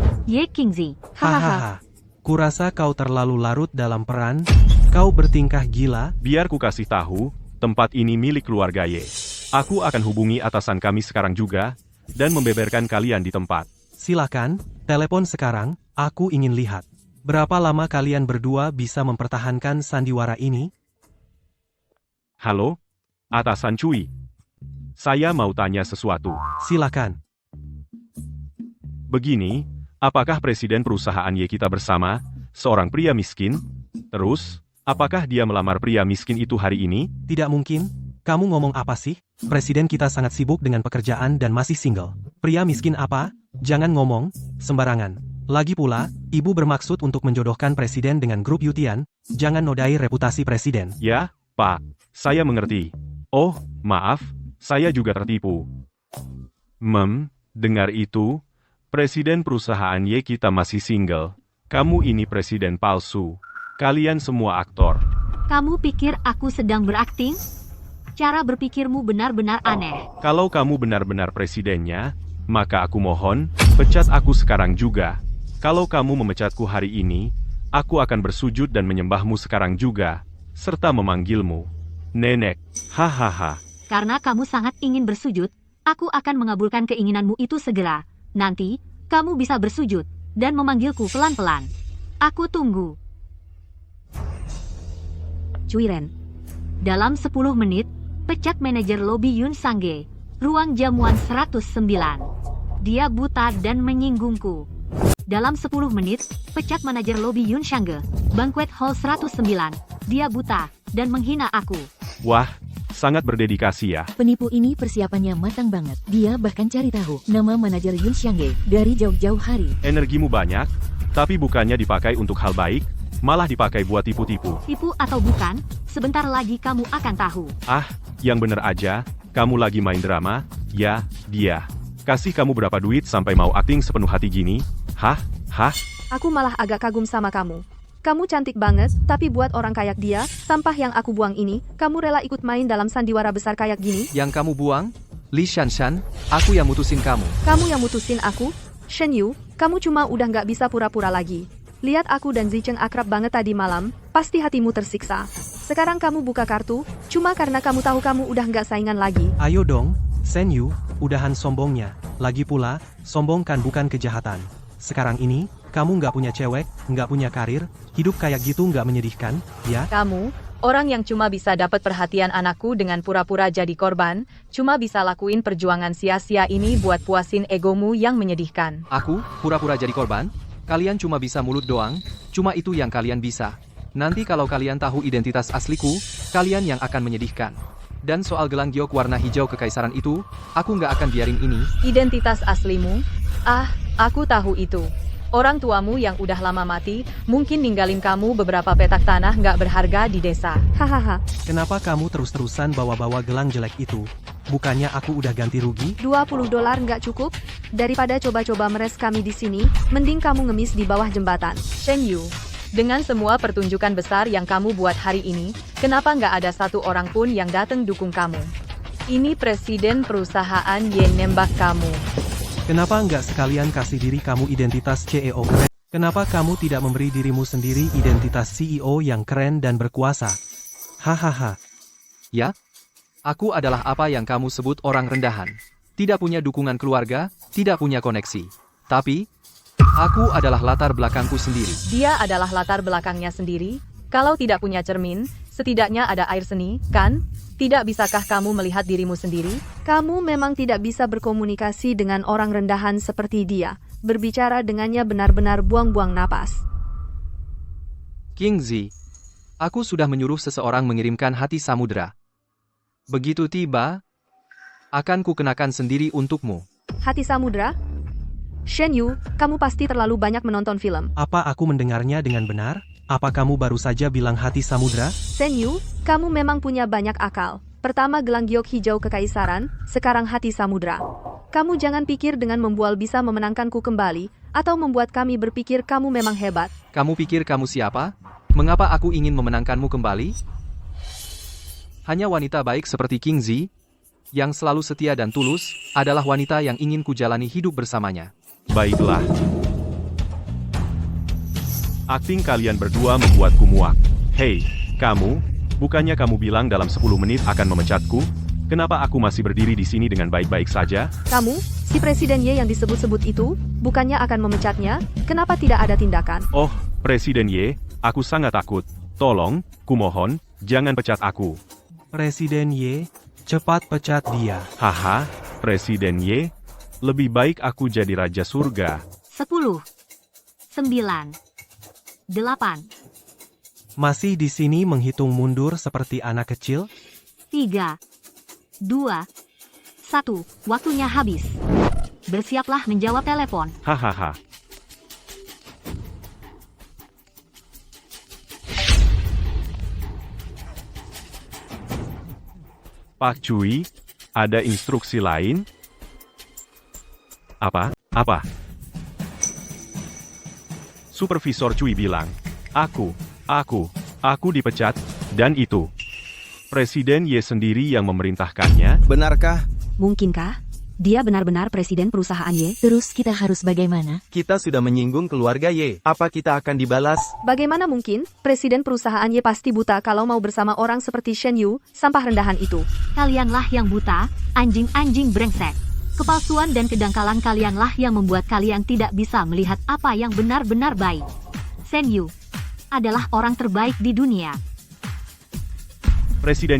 Kingzi. Hahaha. Kurasa kau terlalu larut dalam peran. Kau bertingkah gila. Biar ku kasih tahu, tempat ini milik keluarga Y. Aku akan hubungi atasan kami sekarang juga, dan membeberkan kalian di tempat. Silakan, telepon sekarang, aku ingin lihat. Berapa lama kalian berdua bisa mempertahankan sandiwara ini? Halo? Atasan Cui. Saya mau tanya sesuatu. Silakan. Begini, apakah presiden perusahaan Y kita bersama, seorang pria miskin? Terus, apakah dia melamar pria miskin itu hari ini? Tidak mungkin. Kamu ngomong apa sih? Presiden kita sangat sibuk dengan pekerjaan dan masih single. Pria miskin apa? Jangan ngomong sembarangan. Lagi pula, ibu bermaksud untuk menjodohkan presiden dengan grup Yutian. Jangan nodai reputasi presiden. Ya, Pak. Saya mengerti. Oh, maaf. Saya juga tertipu. Dengar itu, presiden perusahaan Y kita masih single. Kamu ini presiden palsu. Kalian semua aktor. Kamu pikir aku sedang berakting? Cara berpikirmu benar-benar aneh. Kalau kamu benar-benar presidennya, maka aku mohon, pecat aku sekarang juga. Kalau kamu memecatku hari ini, aku akan bersujud dan menyembahmu sekarang juga, serta memanggilmu Nenek. Hahaha. Karena kamu sangat ingin bersujud, aku akan mengabulkan keinginanmu itu segera. Nanti, kamu bisa bersujud dan memanggilku pelan-pelan. Aku tunggu. Cuiren. Dalam 10 menit, pecat manajer lobi Yun Sangge. Ruang jamuan 109. Dia buta dan menyinggungku. Dalam 10 menit, pecat manajer lobi Yun Sangge. Banquet Hall 109. Dia buta dan menghina aku. Wah, sangat berdedikasi ya. Penipu ini persiapannya matang banget. Dia bahkan cari tahu nama manajer Yun Xiangge dari jauh-jauh hari. Energimu banyak, tapi bukannya dipakai untuk hal baik, malah dipakai buat tipu-tipu. Tipu atau bukan, sebentar lagi kamu akan tahu. Ah, yang bener aja, kamu lagi main drama, ya, dia. Kasih kamu berapa duit sampai mau akting sepenuh hati gini? Hah? Aku malah agak kagum sama kamu. Kamu cantik banget, tapi buat orang kayak dia, sampah yang aku buang ini, kamu rela ikut main dalam sandiwara besar kayak gini? Yang kamu buang? Li Shanshan, aku yang mutusin kamu. Kamu yang mutusin aku? Shen Yu, kamu cuma udah nggak bisa pura-pura lagi. Lihat aku dan Zicheng akrab banget tadi malam, pasti hatimu tersiksa. Sekarang kamu buka kartu, cuma karena kamu tahu kamu udah nggak saingan lagi. Ayo dong, Shen Yu, udahan sombongnya. Lagi pula, sombong kan bukan kejahatan. Sekarang ini, kamu nggak punya cewek, nggak punya karir, hidup kayak gitu nggak menyedihkan, ya? Kamu, orang yang cuma bisa dapat perhatian anakku dengan pura-pura jadi korban, cuma bisa lakuin perjuangan sia-sia ini buat puasin egomu yang menyedihkan. Aku, pura-pura jadi korban? Kalian cuma bisa mulut doang, cuma itu yang kalian bisa. Nanti kalau kalian tahu identitas asliku, kalian yang akan menyedihkan. Dan soal gelang giok warna hijau kekaisaran itu, aku nggak akan biarin ini. Identitas aslimu? Ah, aku tahu itu. Orang tuamu yang udah lama mati, mungkin ninggalin kamu beberapa petak tanah nggak berharga di desa. Hahaha, Kenapa kamu terus-terusan bawa-bawa gelang jelek itu? Bukannya aku udah ganti rugi? $20 nggak cukup? Daripada coba-coba meres kami di sini, mending kamu ngemis di bawah jembatan. Shen Yu, dengan semua pertunjukan besar yang kamu buat hari ini, kenapa nggak ada satu orang pun yang datang dukung kamu? Ini presiden perusahaan Ye nembak kamu. Kenapa nggak sekalian kasih diri kamu identitas CEO keren? Kenapa kamu tidak memberi dirimu sendiri identitas CEO yang keren dan berkuasa? Hahaha. Ya? Aku adalah apa yang kamu sebut orang rendahan. Tidak punya dukungan keluarga, tidak punya koneksi. Tapi, aku adalah latar belakangku sendiri. Dia adalah latar belakangnya sendiri. Kalau tidak punya cermin, setidaknya ada air seni, kan? Tidak bisakah kamu melihat dirimu sendiri? Kamu memang tidak bisa berkomunikasi dengan orang rendahan seperti dia. Berbicara dengannya benar-benar buang-buang napas. King Zi, aku sudah menyuruh seseorang mengirimkan hati samudera. Begitu tiba, akan kukenakan sendiri untukmu. Hati samudra? Shen Yu, kamu pasti terlalu banyak menonton film. Apa aku mendengarnya dengan benar? Apa kamu baru saja bilang hati samudra? Shen Yu, kamu memang punya banyak akal. Pertama gelang giok hijau kekaisaran, sekarang hati samudra. Kamu jangan pikir dengan membual bisa memenangkanku kembali, atau membuat kami berpikir kamu memang hebat. Kamu pikir kamu siapa? Mengapa aku ingin memenangkanmu kembali? Hanya wanita baik seperti King Zi, yang selalu setia dan tulus, adalah wanita yang ingin kujalani hidup bersamanya. Baiklah. Akting kalian berdua membuatku muak. Hei, kamu, bukannya kamu bilang dalam 10 menit akan memecatku? Kenapa aku masih berdiri di sini dengan baik-baik saja? Kamu, si Presiden Ye yang disebut-sebut itu, bukannya akan memecatnya? Kenapa tidak ada tindakan? Oh, Presiden Ye, aku sangat takut. Tolong, kumohon, jangan pecat aku. Presiden Ye, cepat pecat dia. Haha, Presiden Ye, lebih baik aku jadi Raja Surga. 10, 9, 8, Masih di sini menghitung mundur seperti anak kecil? 3, 2, 1. Waktunya habis. Bersiaplah menjawab telepon. Hahaha. Pak Cui, ada instruksi lain? Apa? Supervisor Cui bilang, aku dipecat, dan itu. Presiden Ye sendiri yang memerintahkannya. Benarkah? Mungkinkah? Dia benar-benar presiden perusahaan Ye? Terus kita harus bagaimana? Kita sudah menyinggung keluarga Ye. Apa kita akan dibalas? Bagaimana mungkin? Presiden perusahaan Ye pasti buta kalau mau bersama orang seperti Shen Yu, sampah rendahan itu. Kalianlah yang buta, anjing-anjing brengsek. Kepalsuan dan kedangkalan kalianlah yang membuat kalian tidak bisa melihat apa yang benar-benar baik. Shen Yu adalah orang terbaik di dunia. Presiden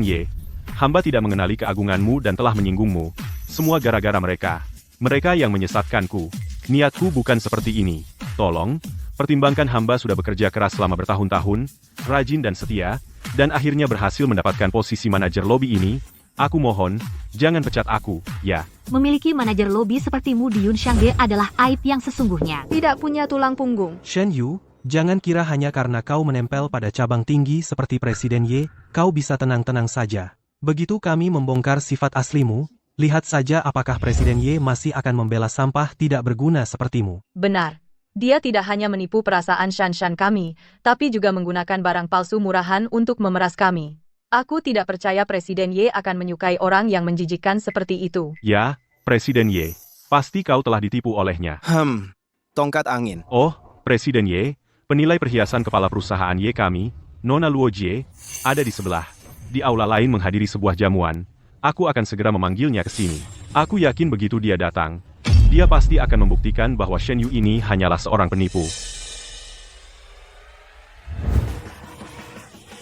Ye, hamba tidak mengenali keagunganmu dan telah menyinggungmu. Semua gara-gara mereka. Mereka yang menyesatkanku. Niatku bukan seperti ini. Tolong, pertimbangkan hamba sudah bekerja keras selama bertahun-tahun, rajin dan setia, dan akhirnya berhasil mendapatkan posisi manajer lobi ini. Aku mohon, jangan pecat aku, ya. Memiliki manajer lobi sepertimu di Yunxiangge adalah aib yang sesungguhnya. Tidak punya tulang punggung. Shen Yu, jangan kira hanya karena kau menempel pada cabang tinggi seperti Presiden Ye, kau bisa tenang-tenang saja. Begitu kami membongkar sifat aslimu, lihat saja apakah Presiden Ye masih akan membela sampah tidak berguna sepertimu. Benar. Dia tidak hanya menipu perasaan Shanshan kami, tapi juga menggunakan barang palsu murahan untuk memeras kami. Aku tidak percaya Presiden Ye akan menyukai orang yang menjijikkan seperti itu. Ya, Presiden Ye, pasti kau telah ditipu olehnya. Tongkat angin. Oh, Presiden Ye, penilai perhiasan kepala perusahaan Ye kami, Nona Luo Jie, ada di sebelah. Di aula lain menghadiri sebuah jamuan. Aku akan segera memanggilnya ke sini. Aku yakin begitu dia datang, dia pasti akan membuktikan bahwa Shen Yu ini hanyalah seorang penipu.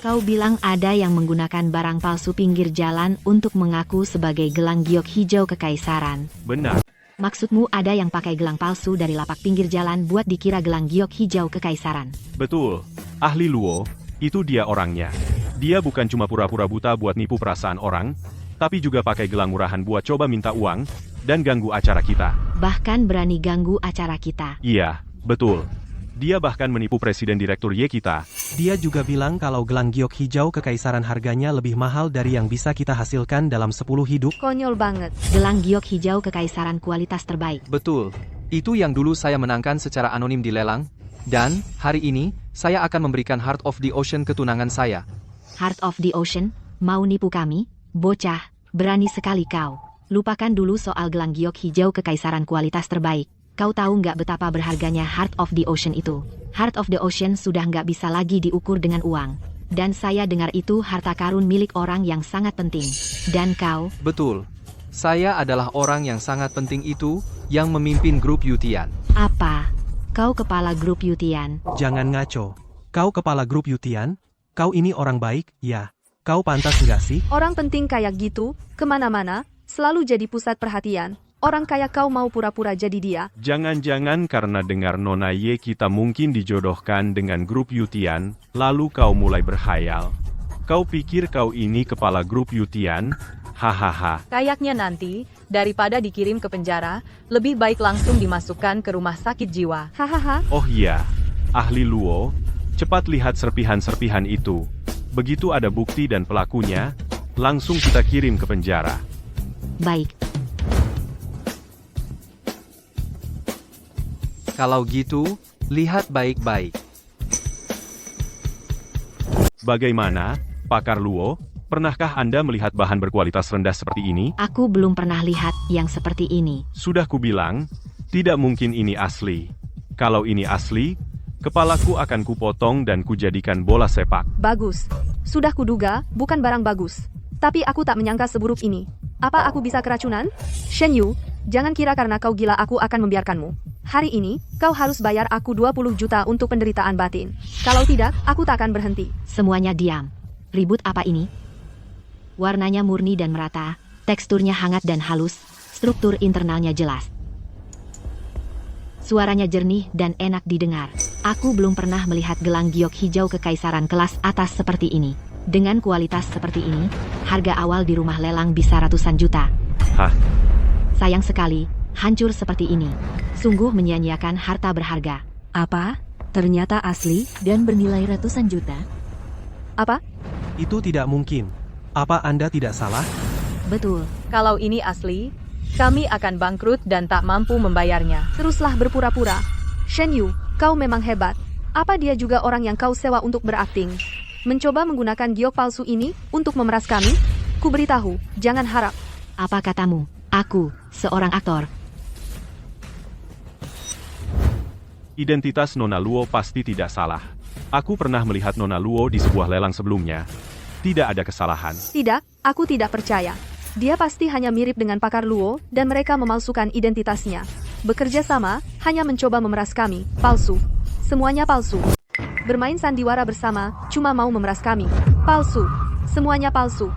Kau bilang ada yang menggunakan barang palsu pinggir jalan untuk mengaku sebagai gelang giok hijau kekaisaran. Benar. Maksudmu ada yang pakai gelang palsu dari lapak pinggir jalan buat dikira gelang giok hijau kekaisaran. Betul. Ahli Luo, itu dia orangnya. Dia bukan cuma pura-pura buta buat nipu perasaan orang, tapi juga pakai gelang murahan buat coba minta uang, dan ganggu acara kita. Bahkan berani ganggu acara kita. Iya, betul. Dia bahkan menipu Presiden Direktur Y kita. Dia juga bilang kalau gelang giok hijau kekaisaran harganya lebih mahal dari yang bisa kita hasilkan dalam 10 hidup. Konyol banget. Gelang giok hijau kekaisaran kualitas terbaik. Betul. Itu yang dulu saya menangkan secara anonim di lelang. Dan, hari ini, saya akan memberikan Heart of the Ocean ke tunangan saya. Heart of the Ocean, mau nipu kami? Bocah, berani sekali kau. Lupakan dulu soal gelang giok hijau kekaisaran kualitas terbaik. Kau tahu nggak betapa berharganya Heart of the Ocean itu? Heart of the Ocean sudah nggak bisa lagi diukur dengan uang. Dan saya dengar itu harta karun milik orang yang sangat penting. Dan kau? Betul. Saya adalah orang yang sangat penting itu, yang memimpin grup Yutian. Apa? Kau kepala grup Yutian? Jangan ngaco. Kau kepala grup Yutian? Kau ini orang baik, ya? Kau pantas nggak sih? Orang penting kayak gitu, kemana-mana, selalu jadi pusat perhatian. Orang kayak kau mau pura-pura jadi dia. Jangan-jangan karena dengar Nona Y kita mungkin dijodohkan dengan grup Yutian, lalu kau mulai berhayal. Kau pikir kau ini kepala grup Yutian? Hahaha. Kayaknya nanti, daripada dikirim ke penjara, lebih baik langsung dimasukkan ke rumah sakit jiwa. Hahaha. Oh iya, ahli Luo, cepat lihat serpihan-serpihan itu. Begitu ada bukti dan pelakunya, langsung kita kirim ke penjara. Baik. Kalau gitu, lihat baik-baik. Bagaimana, Pakar Luo? Pernahkah Anda melihat bahan berkualitas rendah seperti ini? Aku belum pernah lihat yang seperti ini. Sudah kubilang, tidak mungkin ini asli. Kalau ini asli, kepalaku akan kupotong dan kujadikan bola sepak. Bagus. Sudah kuduga, bukan barang bagus. Tapi aku tak menyangka seburuk ini. Apa aku bisa keracunan? Shen Yu, jangan kira karena kau gila aku akan membiarkanmu. Hari ini, kau harus bayar aku 20 juta untuk penderitaan batin. Kalau tidak, aku tak akan berhenti. Semuanya diam. Ribut apa ini? Warnanya murni dan merata, teksturnya hangat dan halus, struktur internalnya jelas. Suaranya jernih dan enak didengar. Aku belum pernah melihat gelang giok hijau kekaisaran kelas atas seperti ini. Dengan kualitas seperti ini, harga awal di rumah lelang bisa ratusan juta. Hah? Sayang sekali, hancur seperti ini. Sungguh menyia-nyiakan harta berharga. Apa? Ternyata asli dan bernilai ratusan juta? Apa? Itu tidak mungkin. Apa Anda tidak salah? Betul. Kalau ini asli, kami akan bangkrut dan tak mampu membayarnya. Teruslah berpura-pura. Shen Yu, kau memang hebat. Apa dia juga orang yang kau sewa untuk berakting? Mencoba menggunakan giok palsu ini untuk memeras kami? Kuberitahu, jangan harap. Apa katamu? Aku, seorang aktor. Identitas Nona Luo pasti tidak salah. Aku pernah melihat Nona Luo di sebuah lelang sebelumnya. Tidak ada kesalahan. Tidak, aku tidak percaya. Dia pasti hanya mirip dengan Pakar Luo, dan mereka memalsukan identitasnya. Bekerja sama, hanya mencoba memeras kami. Palsu. Semuanya palsu. Bermain sandiwara bersama, cuma mau memeras kami. Palsu. Semuanya palsu.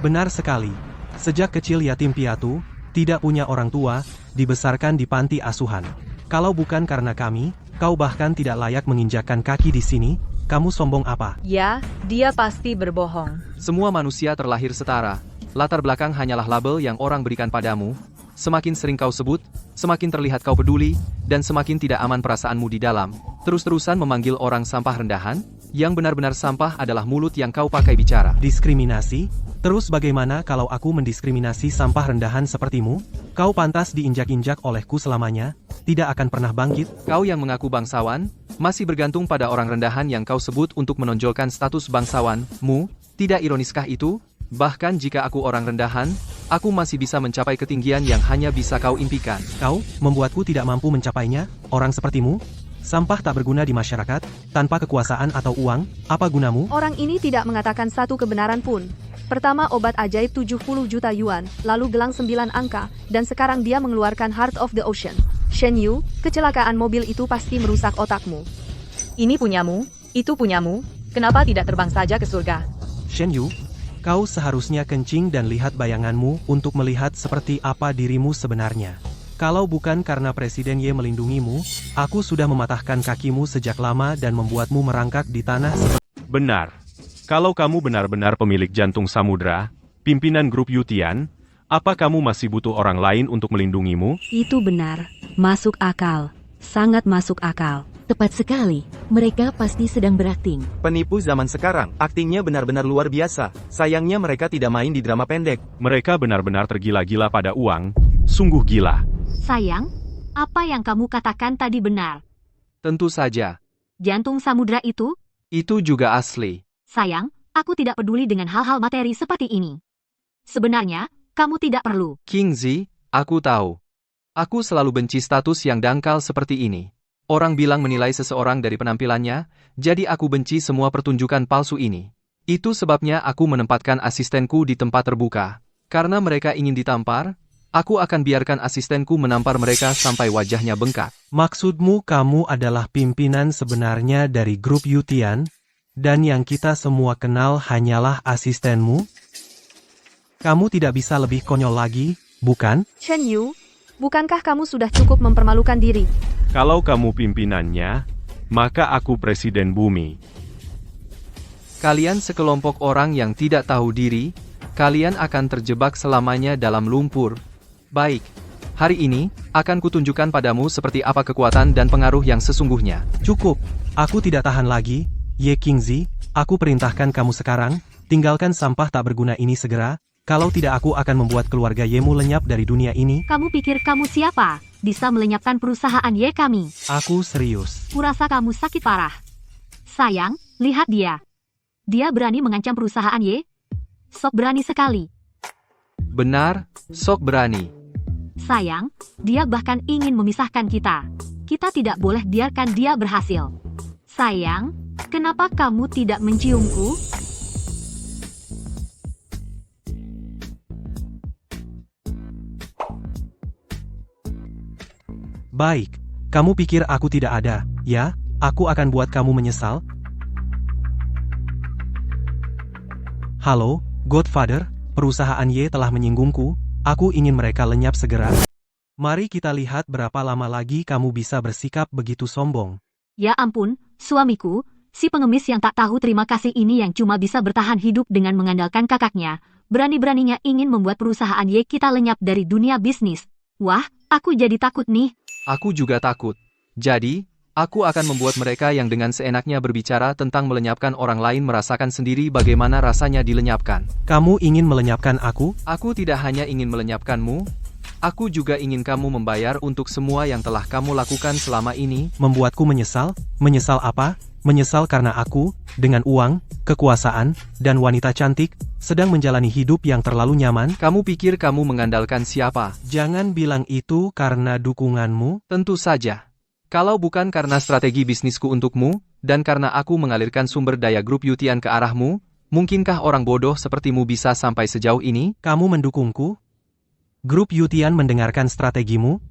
Benar sekali. Sejak kecil yatim piatu, tidak punya orang tua, dibesarkan di panti asuhan. Kalau bukan karena kami, kau bahkan tidak layak menginjakkan kaki di sini. Kamu sombong apa? Ya, dia pasti berbohong. Semua manusia terlahir setara. Latar belakang hanyalah label yang orang berikan padamu. Semakin sering kau sebut, semakin terlihat kau peduli, dan semakin tidak aman perasaanmu di dalam. Terus-terusan memanggil orang sampah rendahan, yang benar-benar sampah adalah mulut yang kau pakai bicara. Diskriminasi? Terus bagaimana kalau aku mendiskriminasi sampah rendahan sepertimu? Kau pantas diinjak-injak olehku selamanya, tidak akan pernah bangkit. Kau yang mengaku bangsawan, masih bergantung pada orang rendahan yang kau sebut untuk menonjolkan status bangsawanmu. Tidak ironiskah itu? Bahkan jika aku orang rendahan, aku masih bisa mencapai ketinggian yang hanya bisa kau impikan. Kau membuatku tidak mampu mencapainya, orang sepertimu? Sampah tak berguna di masyarakat, tanpa kekuasaan atau uang, apa gunamu? Orang ini tidak mengatakan satu kebenaran pun. Pertama obat ajaib 70 juta yuan, lalu gelang 9 angka, dan sekarang dia mengeluarkan Heart of the Ocean. Shen Yu, kecelakaan mobil itu pasti merusak otakmu. Ini punyamu, itu punyamu, kenapa tidak terbang saja ke surga? Shen Yu, kau seharusnya kencing dan lihat bayanganmu untuk melihat seperti apa dirimu sebenarnya. Kalau bukan karena Presiden Ye melindungimu, aku sudah mematahkan kakimu sejak lama dan membuatmu merangkak di tanah seperti... Benar. Kalau kamu benar-benar pemilik jantung samudra, pimpinan grup Yutian, Apa kamu masih butuh orang lain untuk melindungimu? Itu benar. Masuk akal. Sangat masuk akal. Tepat sekali. Mereka pasti sedang berakting. Penipu zaman sekarang, aktingnya benar-benar luar biasa. Sayangnya mereka tidak main di drama pendek. Mereka benar-benar tergila-gila pada uang. Sungguh gila. Sayang, apa yang kamu katakan tadi benar. Tentu saja. Jantung samudra itu? Itu juga asli. Sayang, aku tidak peduli dengan hal-hal materi seperti ini. Sebenarnya, kamu tidak perlu. King Z, aku tahu. Aku selalu benci status yang dangkal seperti ini. Orang bilang menilai seseorang dari penampilannya, jadi aku benci semua pertunjukan palsu ini. Itu sebabnya aku menempatkan asistenku di tempat terbuka. Karena mereka ingin ditampar, aku akan biarkan asistenku menampar mereka sampai wajahnya bengkak. Maksudmu kamu adalah pimpinan sebenarnya dari grup Yutian, dan yang kita semua kenal hanyalah asistenmu? Kamu tidak bisa lebih konyol lagi, bukan? Shen Yu, bukankah kamu sudah cukup mempermalukan diri? Kalau kamu pimpinannya, maka aku presiden bumi. Kalian sekelompok orang yang tidak tahu diri, kalian akan terjebak selamanya dalam lumpur. Baik, hari ini, akan kutunjukkan padamu seperti apa kekuatan dan pengaruh yang sesungguhnya. Cukup, aku tidak tahan lagi. Ye King Z, aku perintahkan kamu sekarang, tinggalkan sampah tak berguna ini segera, kalau tidak aku akan membuat keluarga Yemu lenyap dari dunia ini. Kamu pikir kamu siapa? Bisa melenyapkan perusahaan Ye kami. Aku serius. Kurasa kamu sakit parah. Sayang, lihat dia. Dia berani mengancam perusahaan Ye? Sok berani sekali. Benar, sok berani. Sayang, dia bahkan ingin memisahkan kita. Kita tidak boleh biarkan dia berhasil. Sayang, kenapa kamu tidak menciumku? Baik, kamu pikir aku tidak ada, ya? Aku akan buat kamu menyesal. Halo, Godfather, perusahaan Y telah menyinggungku, aku ingin mereka lenyap segera. Mari kita lihat berapa lama lagi kamu bisa bersikap begitu sombong. Ya ampun, suamiku, si pengemis yang tak tahu terima kasih ini yang cuma bisa bertahan hidup dengan mengandalkan kakaknya, berani-beraninya ingin membuat perusahaan Y kita lenyap dari dunia bisnis. Wah, aku jadi takut nih. Aku juga takut. Jadi, aku akan membuat mereka yang dengan seenaknya berbicara tentang melenyapkan orang lain merasakan sendiri bagaimana rasanya dilenyapkan. Kamu ingin melenyapkan aku? Aku tidak hanya ingin melenyapkanmu, aku juga ingin kamu membayar untuk semua yang telah kamu lakukan selama ini. Membuatku menyesal? Menyesal apa? Menyesal karena aku, dengan uang, kekuasaan, dan wanita cantik, sedang menjalani hidup yang terlalu nyaman. Kamu pikir kamu mengandalkan siapa? Jangan bilang itu karena dukunganmu. Tentu saja. Kalau bukan karena strategi bisnisku untukmu, dan karena aku mengalirkan sumber daya grup Yutian ke arahmu, mungkinkah orang bodoh sepertimu bisa sampai sejauh ini? Kamu mendukungku? Grup Yutian mendengarkan strategimu?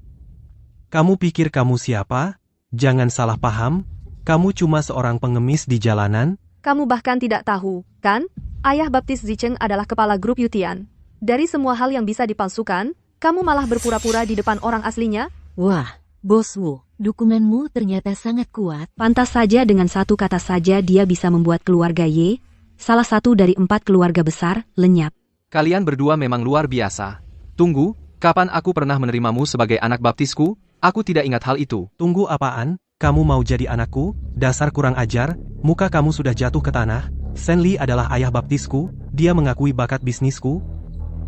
Kamu pikir kamu siapa? Jangan salah paham, kamu cuma seorang pengemis di jalanan. Kamu bahkan tidak tahu, kan? Ayah baptis Zicheng adalah kepala grup Yutian. Dari semua hal yang bisa dipalsukan, kamu malah berpura-pura di depan orang aslinya? Wah, Bos Wu, dukunganmu ternyata sangat kuat. Pantas saja dengan satu kata saja dia bisa membuat keluarga Y, salah satu dari 4 keluarga besar, lenyap. Kalian berdua memang luar biasa. Tunggu, kapan aku pernah menerimamu sebagai anak baptisku? Aku tidak ingat hal itu. Tunggu apaan? Kamu mau jadi anakku? Dasar kurang ajar, muka kamu sudah jatuh ke tanah. Shen Li adalah ayah baptisku, dia mengakui bakat bisnisku.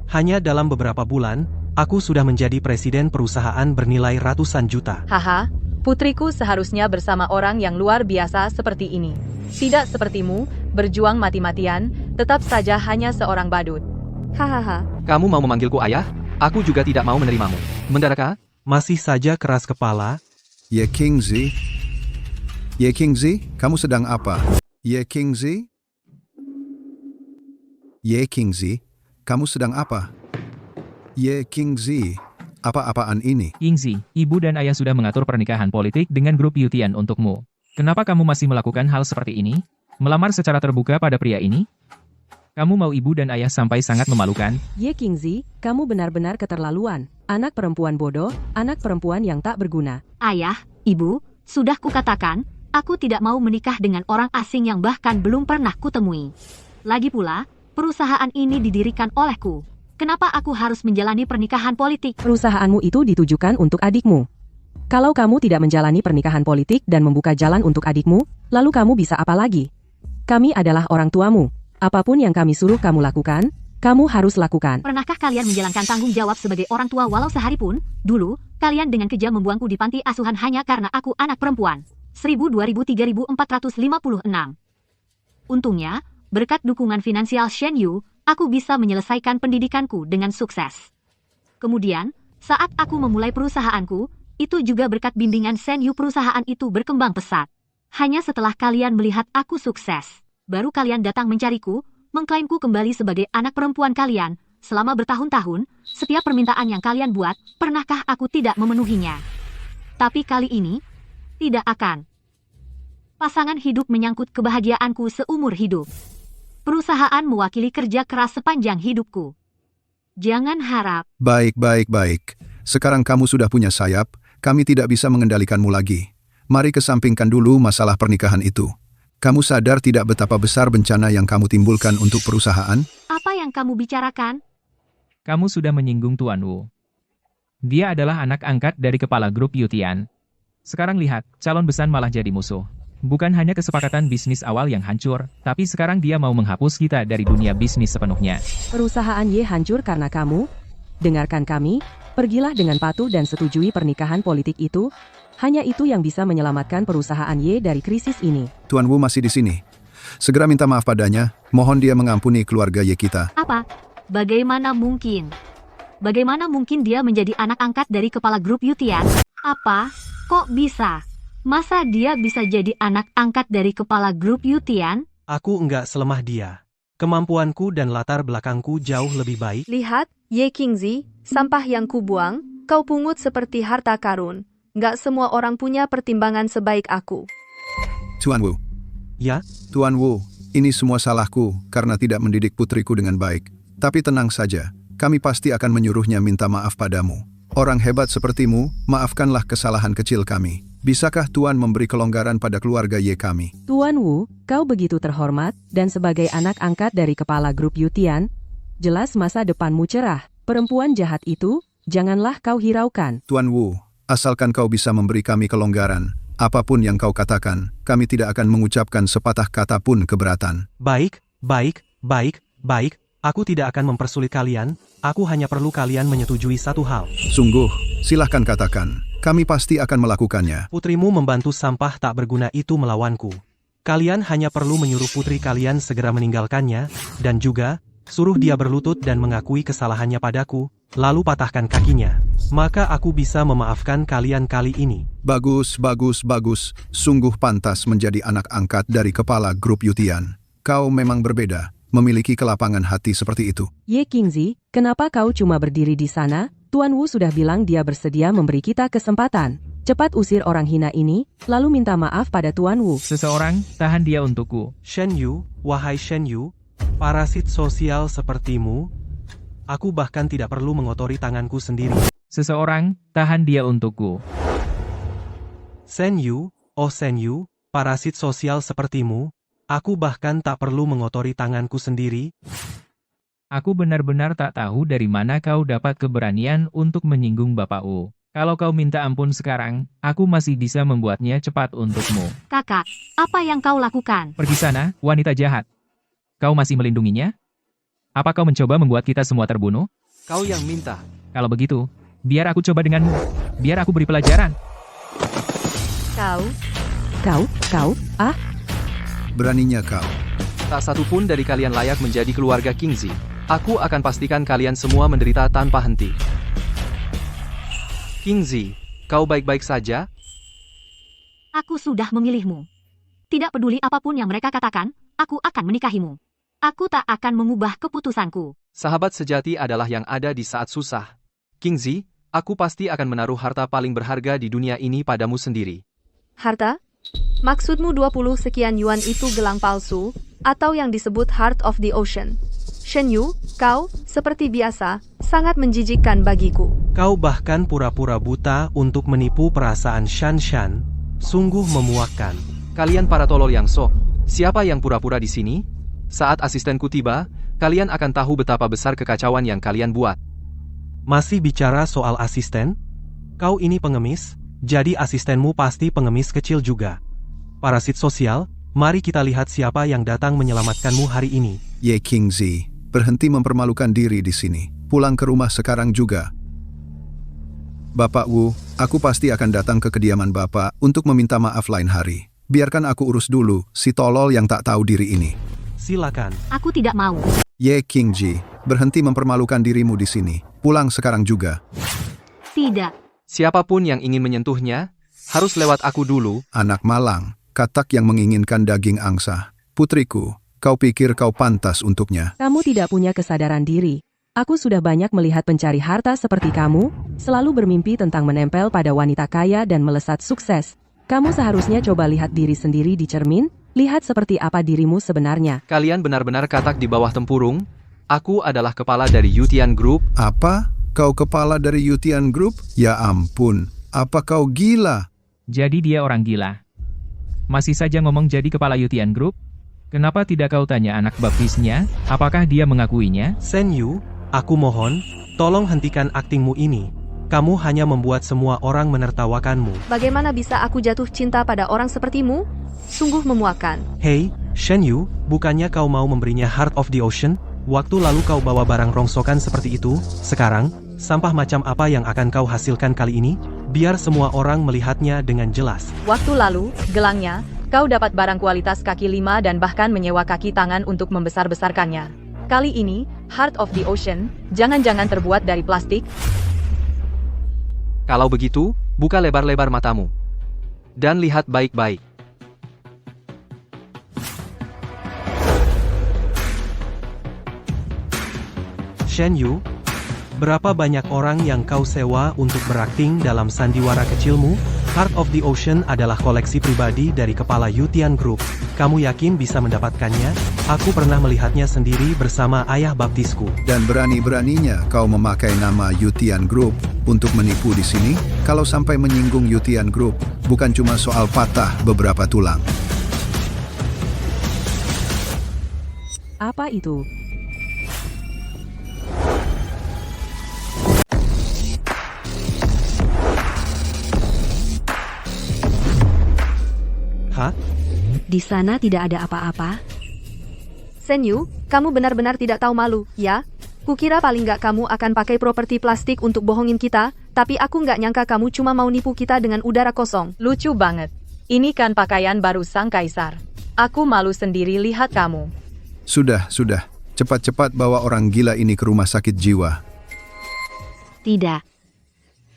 Hanya dalam beberapa bulan, aku sudah menjadi presiden perusahaan bernilai ratusan juta. Haha, putriku seharusnya bersama orang yang luar biasa seperti ini. Tidak sepertimu, berjuang mati-matian, tetap saja hanya seorang badut. Hahaha. Kamu mau memanggilku ayah? Aku juga tidak mau menerimamu. Mendaraka? Masih saja keras kepala. Ye King Z? Ye King Z, kamu sedang apa? Ye King Z? Ye King Z, kamu sedang apa? Ye King Z, apa-apaan ini? King Z, ibu dan ayah sudah mengatur pernikahan politik dengan grup Yutian untukmu. Kenapa kamu masih melakukan hal seperti ini? Melamar secara terbuka pada pria ini? Kamu mau ibu dan ayah sampai sangat memalukan? Ye King Z, kamu benar-benar keterlaluan. Anak perempuan bodoh, anak perempuan yang tak berguna. Ayah, ibu, sudah kukatakan, aku tidak mau menikah dengan orang asing yang bahkan belum pernah kutemui. Lagi pula, perusahaan ini didirikan olehku. Kenapa aku harus menjalani pernikahan politik? Perusahaanmu itu ditujukan untuk adikmu. Kalau kamu tidak menjalani pernikahan politik dan membuka jalan untuk adikmu, lalu kamu bisa apa lagi? Kami adalah orang tuamu. Apapun yang kami suruh kamu lakukan, kamu harus lakukan. Pernahkah kalian menjalankan tanggung jawab sebagai orang tua walau sehari pun? Dulu, kalian dengan kejam membuangku di panti asuhan hanya karena aku anak perempuan. 1000-2000-3456. Untungnya, berkat dukungan finansial Shen Yu, aku bisa menyelesaikan pendidikanku dengan sukses. Kemudian, saat aku memulai perusahaanku, itu juga berkat bimbingan Shen Yu perusahaan itu berkembang pesat. Hanya setelah kalian melihat aku sukses, baru kalian datang mencariku, mengklaimku kembali sebagai anak perempuan kalian. Selama bertahun-tahun, setiap permintaan yang kalian buat, pernahkah aku tidak memenuhinya? Tapi kali ini, tidak akan. Pasangan hidup menyangkut kebahagiaanku seumur hidup. Perusahaan mewakili kerja keras sepanjang hidupku. Jangan harap. Baik. Sekarang kamu sudah punya sayap, kami tidak bisa mengendalikanmu lagi. Mari kesampingkan dulu masalah pernikahan itu. Kamu sadar tidak betapa besar bencana yang kamu timbulkan untuk perusahaan? Apa yang kamu bicarakan? Kamu sudah menyinggung Tuan Wu. Dia adalah anak angkat dari kepala grup Yutian. Sekarang lihat, calon besan malah jadi musuh. Bukan hanya kesepakatan bisnis awal yang hancur, tapi sekarang dia mau menghapus kita dari dunia bisnis sepenuhnya. Perusahaan Y hancur karena kamu? Dengarkan kami, pergilah dengan patuh dan setujui pernikahan politik itu. Hanya itu yang bisa menyelamatkan perusahaan Y dari krisis ini. Tuan Wu masih di sini. Segera minta maaf padanya, mohon dia mengampuni keluarga Y kita. Apa? Bagaimana mungkin? Bagaimana mungkin dia menjadi anak angkat dari kepala grup Yutian? Apa? Kok bisa? Masa dia bisa jadi anak angkat dari kepala grup Yutian? Aku enggak selemah dia. Kemampuanku dan latar belakangku jauh lebih baik. Lihat, Ye Qingzi, sampah yang kubuang, kau pungut seperti harta karun. Nggak semua orang punya pertimbangan sebaik aku. Tuan Wu. Ya? Tuan Wu, ini semua salahku karena tidak mendidik putriku dengan baik. Tapi tenang saja, kami pasti akan menyuruhnya minta maaf padamu. Orang hebat sepertimu, maafkanlah kesalahan kecil kami. Bisakah Tuan memberi kelonggaran pada keluarga Y kami? Tuan Wu, kau begitu terhormat, dan sebagai anak angkat dari kepala grup Yutian, jelas masa depanmu cerah. Perempuan jahat itu, janganlah kau hiraukan. Tuan Wu, asalkan kau bisa memberi kami kelonggaran, apapun yang kau katakan, kami tidak akan mengucapkan sepatah kata pun keberatan. Baik. Aku tidak akan mempersulit kalian, aku hanya perlu kalian menyetujui satu hal. Sungguh, silahkan katakan, kami pasti akan melakukannya. Putrimu membantu sampah tak berguna itu melawanku. Kalian hanya perlu menyuruh putri kalian segera meninggalkannya, dan juga, suruh dia berlutut dan mengakui kesalahannya padaku, lalu patahkan kakinya. Maka aku bisa memaafkan kalian kali ini. Bagus. Sungguh pantas menjadi anak angkat dari kepala grup Yutian. Kau memang berbeda. Memiliki kelapangan hati seperti itu. Ye Qingzi, kenapa kau cuma berdiri di sana? Tuan Wu sudah bilang dia bersedia memberi kita kesempatan. Cepat usir orang hina ini, lalu minta maaf pada Tuan Wu. Seseorang, tahan dia untukku. Shen Yu, wahai Shen Yu, parasit sosial sepertimu, aku bahkan tidak perlu mengotori tanganku sendiri. Seseorang, tahan dia untukku. Shen Yu, oh Shen Yu, parasit sosial sepertimu, aku bahkan tak perlu mengotori tanganku sendiri. Aku benar-benar tak tahu dari mana kau dapat keberanian untuk menyinggung Bapak Wu. Kalau kau minta ampun sekarang, aku masih bisa membuatnya cepat untukmu. Kakak, apa yang kau lakukan? Pergi sana, wanita jahat. Kau masih melindunginya? Apa kau mencoba membuat kita semua terbunuh? Kau yang minta. Kalau begitu, biar aku coba denganmu. Biar aku beri pelajaran. Kau, Beraninya kau. Tak satu pun dari kalian layak menjadi keluarga Qingzi. Aku akan pastikan kalian semua menderita tanpa henti. Qingzi, kau baik-baik saja? Aku sudah memilihmu. Tidak peduli apapun yang mereka katakan, aku akan menikahimu. Aku tak akan mengubah keputusanku. Sahabat sejati adalah yang ada di saat susah. Qingzi, aku pasti akan menaruh harta paling berharga di dunia ini padamu sendiri. Harta? Maksudmu 20 sekian yuan itu gelang palsu, atau yang disebut Heart of the Ocean. Shen Yu, kau, seperti biasa, sangat menjijikkan bagiku. Kau bahkan pura-pura buta untuk menipu perasaan Shanshan, sungguh memuakkan. Kalian para tolol yang sok, siapa yang pura-pura di sini? Saat asistenku tiba, kalian akan tahu betapa besar kekacauan yang kalian buat. Masih bicara soal asisten? Kau ini pengemis, jadi asistenmu pasti pengemis kecil juga. Parasit sosial, mari kita lihat siapa yang datang menyelamatkanmu hari ini. Ye Qingzi, berhenti mempermalukan diri di sini. Pulang ke rumah sekarang juga. Bapak Wu, aku pasti akan datang ke kediaman Bapak untuk meminta maaf lain hari. Biarkan aku urus dulu si tolol yang tak tahu diri ini. Silakan. Aku tidak mau. Ye Qingji, berhenti mempermalukan dirimu di sini. Pulang sekarang juga. Tidak. Siapapun yang ingin menyentuhnya, harus lewat aku dulu. Anak malang, katak yang menginginkan daging angsa. Putriku, kau pikir kau pantas untuknya? Kamu tidak punya kesadaran diri. Aku sudah banyak melihat pencari harta seperti kamu, selalu bermimpi tentang menempel pada wanita kaya dan melesat sukses. Kamu seharusnya coba lihat diri sendiri di cermin, lihat seperti apa dirimu sebenarnya. Kalian benar-benar katak di bawah tempurung. Aku adalah kepala dari Yutian Group. Apa? Kau kepala dari Yutian Group? Ya ampun, apa kau gila? Jadi dia orang gila. Masih saja ngomong jadi kepala Yutian Group? Kenapa tidak kau tanya anak baptisnya, apakah dia mengakuinya? Shen Yu, aku mohon, tolong hentikan aktingmu ini. Kamu hanya membuat semua orang menertawakanmu. Bagaimana bisa aku jatuh cinta pada orang sepertimu? Sungguh memuakkan. Hei, Shen Yu, bukannya kau mau memberinya Heart of the Ocean? Waktu lalu kau bawa barang rongsokan seperti itu, sekarang, sampah macam apa yang akan kau hasilkan kali ini? Biar semua orang melihatnya dengan jelas. Waktu lalu, gelangnya, kau dapat barang kualitas kaki 5 dan bahkan menyewa kaki tangan untuk membesar-besarkannya. Kali ini, Heart of the Ocean, jangan-jangan terbuat dari plastik? Kalau begitu, buka lebar-lebar matamu. Dan lihat baik-baik. Shen Yu, berapa banyak orang yang kau sewa untuk berakting dalam sandiwara kecilmu? Heart of the Ocean adalah koleksi pribadi dari kepala Yutian Group. Kamu yakin bisa mendapatkannya? Aku pernah melihatnya sendiri bersama ayah baptisku. Dan berani-beraninya kau memakai nama Yutian Group untuk menipu di sini? Kalau sampai menyinggung Yutian Group, bukan cuma soal patah beberapa tulang. Apa itu? Hah? Di sana tidak ada apa-apa. Shen Yu, kamu benar-benar tidak tahu malu, ya? Kukira paling nggak kamu akan pakai properti plastik untuk bohongin kita, tapi aku nggak nyangka kamu cuma mau nipu kita dengan udara kosong. Lucu banget. Ini kan pakaian baru sang kaisar. Aku malu sendiri lihat kamu. Sudah. Cepat-cepat bawa orang gila ini ke rumah sakit jiwa. Tidak.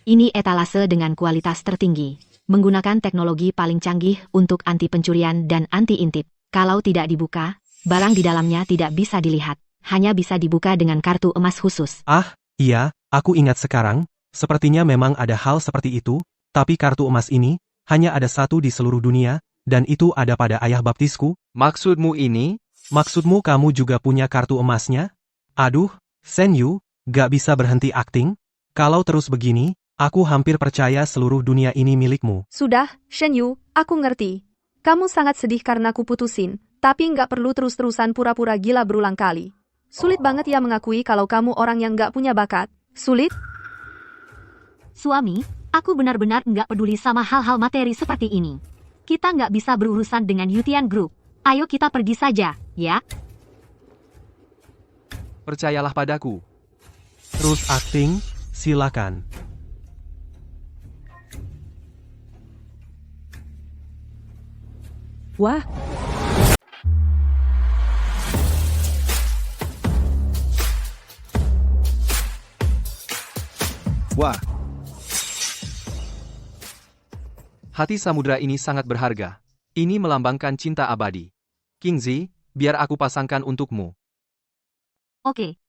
Ini etalase dengan kualitas tertinggi. Menggunakan teknologi paling canggih untuk anti pencurian dan anti intip. Kalau tidak dibuka, barang di dalamnya tidak bisa dilihat. Hanya bisa dibuka dengan kartu emas khusus. Ah, iya, aku ingat sekarang. Sepertinya memang ada hal seperti itu, tapi kartu emas ini hanya ada satu di seluruh dunia, dan itu ada pada ayah baptisku. Maksudmu ini? Maksudmu kamu juga punya kartu emasnya? Aduh, Shen Yu, gak bisa berhenti akting? Kalau terus begini, aku hampir percaya seluruh dunia ini milikmu. Sudah, Shen Yu, aku ngerti. Kamu sangat sedih karena ku putusin, tapi nggak perlu terus-terusan pura-pura gila berulang kali. Sulit banget ya mengakui kalau kamu orang yang nggak punya bakat. Sulit? Suami, aku benar-benar nggak peduli sama hal-hal materi seperti ini. Kita nggak bisa berurusan dengan Yutian Group. Ayo kita pergi saja, ya? Percayalah padaku. Terus akting, silakan. Wah, Wah, hati samudra ini sangat berharga. Ini melambangkan cinta abadi. Qingzi, biar aku pasangkan untukmu. Oke.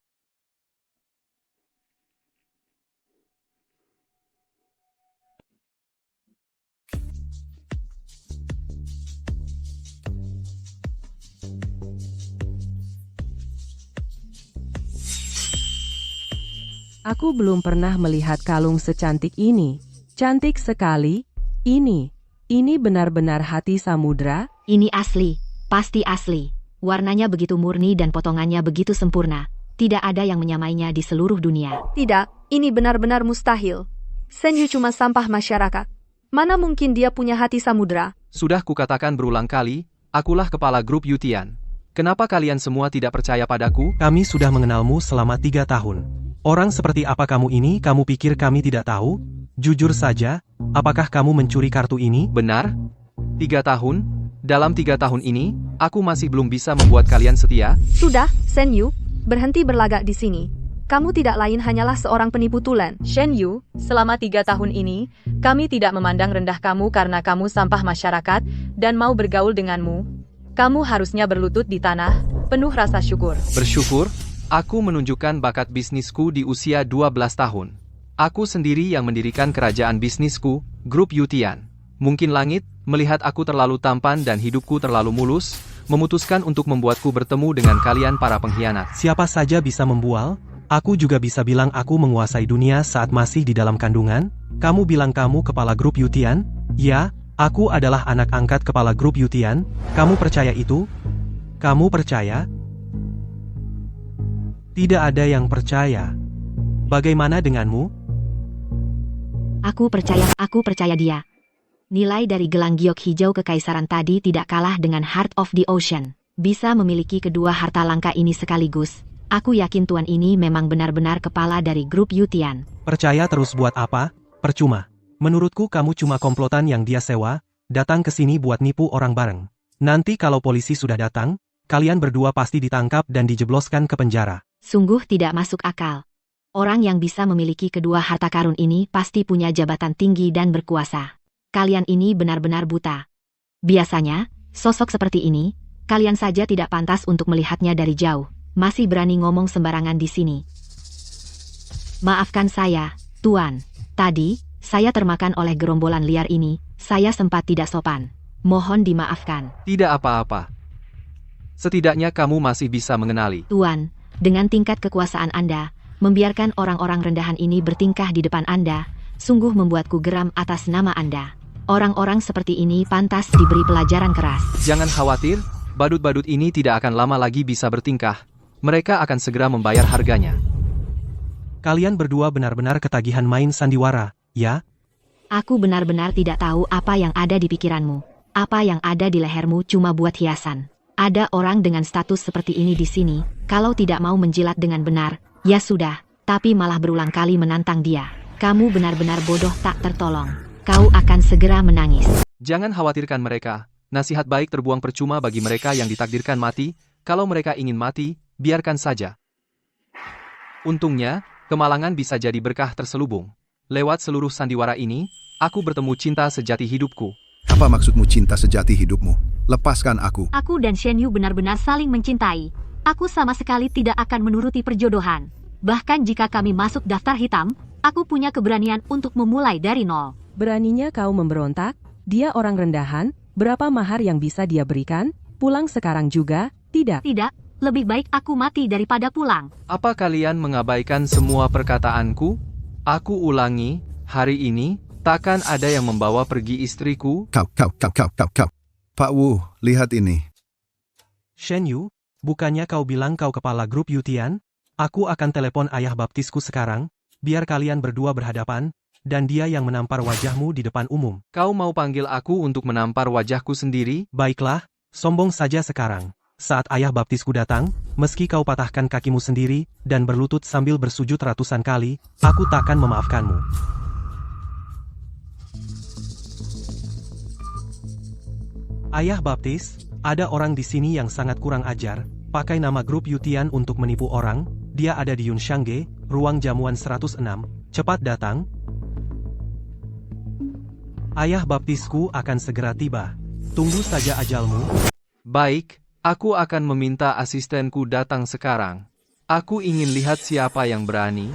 aku belum pernah melihat kalung secantik ini. Cantik sekali. Ini benar-benar hati samudra. Ini asli, pasti asli. Warnanya begitu murni dan potongannya begitu sempurna. Tidak ada yang menyamainya di seluruh dunia. Tidak, ini benar-benar mustahil. Shen Yu cuma sampah masyarakat. Mana mungkin dia punya hati samudra? Sudah kukatakan berulang kali, akulah kepala grup Yutian. Kenapa kalian semua tidak percaya padaku? Kami sudah mengenalmu selama 3 tahun. Orang seperti apa kamu ini, kamu pikir kami tidak tahu? Jujur saja, apakah kamu mencuri kartu ini? Benar? 3 tahun? Dalam 3 tahun ini, aku masih belum bisa membuat kalian setia? Sudah, Shen Yu, berhenti berlagak di sini. Kamu tidak lain hanyalah seorang penipu tulen. Shen Yu, selama 3 tahun ini, kami tidak memandang rendah kamu karena kamu sampah masyarakat dan mau bergaul denganmu. Kamu harusnya berlutut di tanah, penuh rasa syukur. Bersyukur? Aku menunjukkan bakat bisnisku di usia 12 tahun. Aku sendiri yang mendirikan kerajaan bisnisku, grup Yutian. Mungkin langit, melihat aku terlalu tampan dan hidupku terlalu mulus, memutuskan untuk membuatku bertemu dengan kalian para pengkhianat. Siapa saja bisa membual? Aku juga bisa bilang aku menguasai dunia saat masih di dalam kandungan? Kamu bilang kamu kepala grup Yutian? Ya, aku adalah anak angkat kepala grup Yutian. Kamu percaya itu? Kamu percaya? Tidak ada yang percaya. Bagaimana denganmu? Aku percaya dia. Nilai dari gelang giok hijau kekaisaran tadi tidak kalah dengan Heart of the Ocean. Bisa memiliki kedua harta langka ini sekaligus. Aku yakin tuan ini memang benar-benar kepala dari grup Yutian. Percaya terus buat apa? Percuma. Menurutku kamu cuma komplotan yang dia sewa, datang ke sini buat nipu orang bareng. Nanti kalau polisi sudah datang, kalian berdua pasti ditangkap dan dijebloskan ke penjara. Sungguh tidak masuk akal. Orang yang bisa memiliki kedua harta karun ini pasti punya jabatan tinggi dan berkuasa. Kalian ini benar-benar buta. Biasanya, sosok seperti ini, kalian saja tidak pantas untuk melihatnya dari jauh. Masih berani ngomong sembarangan di sini. Maafkan saya, Tuan. Tadi, saya termakan oleh gerombolan liar ini, saya sempat tidak sopan. Mohon dimaafkan. Tidak apa-apa. Setidaknya kamu masih bisa mengenali. Tuan, dengan tingkat kekuasaan Anda, membiarkan orang-orang rendahan ini bertingkah di depan Anda, sungguh membuatku geram atas nama Anda. Orang-orang seperti ini pantas diberi pelajaran keras. Jangan khawatir, badut-badut ini tidak akan lama lagi bisa bertingkah. Mereka akan segera membayar harganya. Kalian berdua benar-benar ketagihan main sandiwara, ya? Aku benar-benar tidak tahu apa yang ada di pikiranmu. Apa yang ada di lehermu cuma buat hiasan. Ada orang dengan status seperti ini di sini, kalau tidak mau menjilat dengan benar, ya sudah, tapi malah berulang kali menantang dia. Kamu benar-benar bodoh tak tertolong. Kau akan segera menangis. Jangan khawatirkan mereka. Nasihat baik terbuang percuma bagi mereka yang ditakdirkan mati. Kalau mereka ingin mati, biarkan saja. Untungnya, kemalangan bisa jadi berkah terselubung. Lewat seluruh sandiwara ini, aku bertemu cinta sejati hidupku. Apa maksudmu cinta sejati hidupmu? Lepaskan aku. Aku dan Shen Yu benar-benar saling mencintai. Aku sama sekali tidak akan menuruti perjodohan. Bahkan jika kami masuk daftar hitam, aku punya keberanian untuk memulai dari nol. Beraninya kau memberontak? Dia orang rendahan, berapa mahar yang bisa dia berikan? Pulang sekarang juga? Tidak. Tidak, lebih baik aku mati daripada pulang. Apa kalian mengabaikan semua perkataanku? Aku ulangi, hari ini, takkan ada yang membawa pergi istriku? Kau. Pak Wu, lihat ini. Shen Yu, bukannya kau bilang kau kepala grup Yutian? Aku akan telepon ayah baptisku sekarang, biar kalian berdua berhadapan, dan dia yang menampar wajahmu di depan umum. Kau mau panggil aku untuk menampar wajahku sendiri? Baiklah, sombong saja sekarang. Saat ayah baptisku datang, meski kau patahkan kakimu sendiri, dan berlutut sambil bersujud ratusan kali, aku takkan memaafkanmu. Ayah baptis, ada orang di sini yang sangat kurang ajar, pakai nama grup Yutian untuk menipu orang, dia ada di Yunshangge, ruang jamuan 106, cepat datang. Ayah baptisku akan segera tiba. Tunggu saja ajalmu. Baik, aku akan meminta asistenku datang sekarang. Aku ingin lihat siapa yang berani.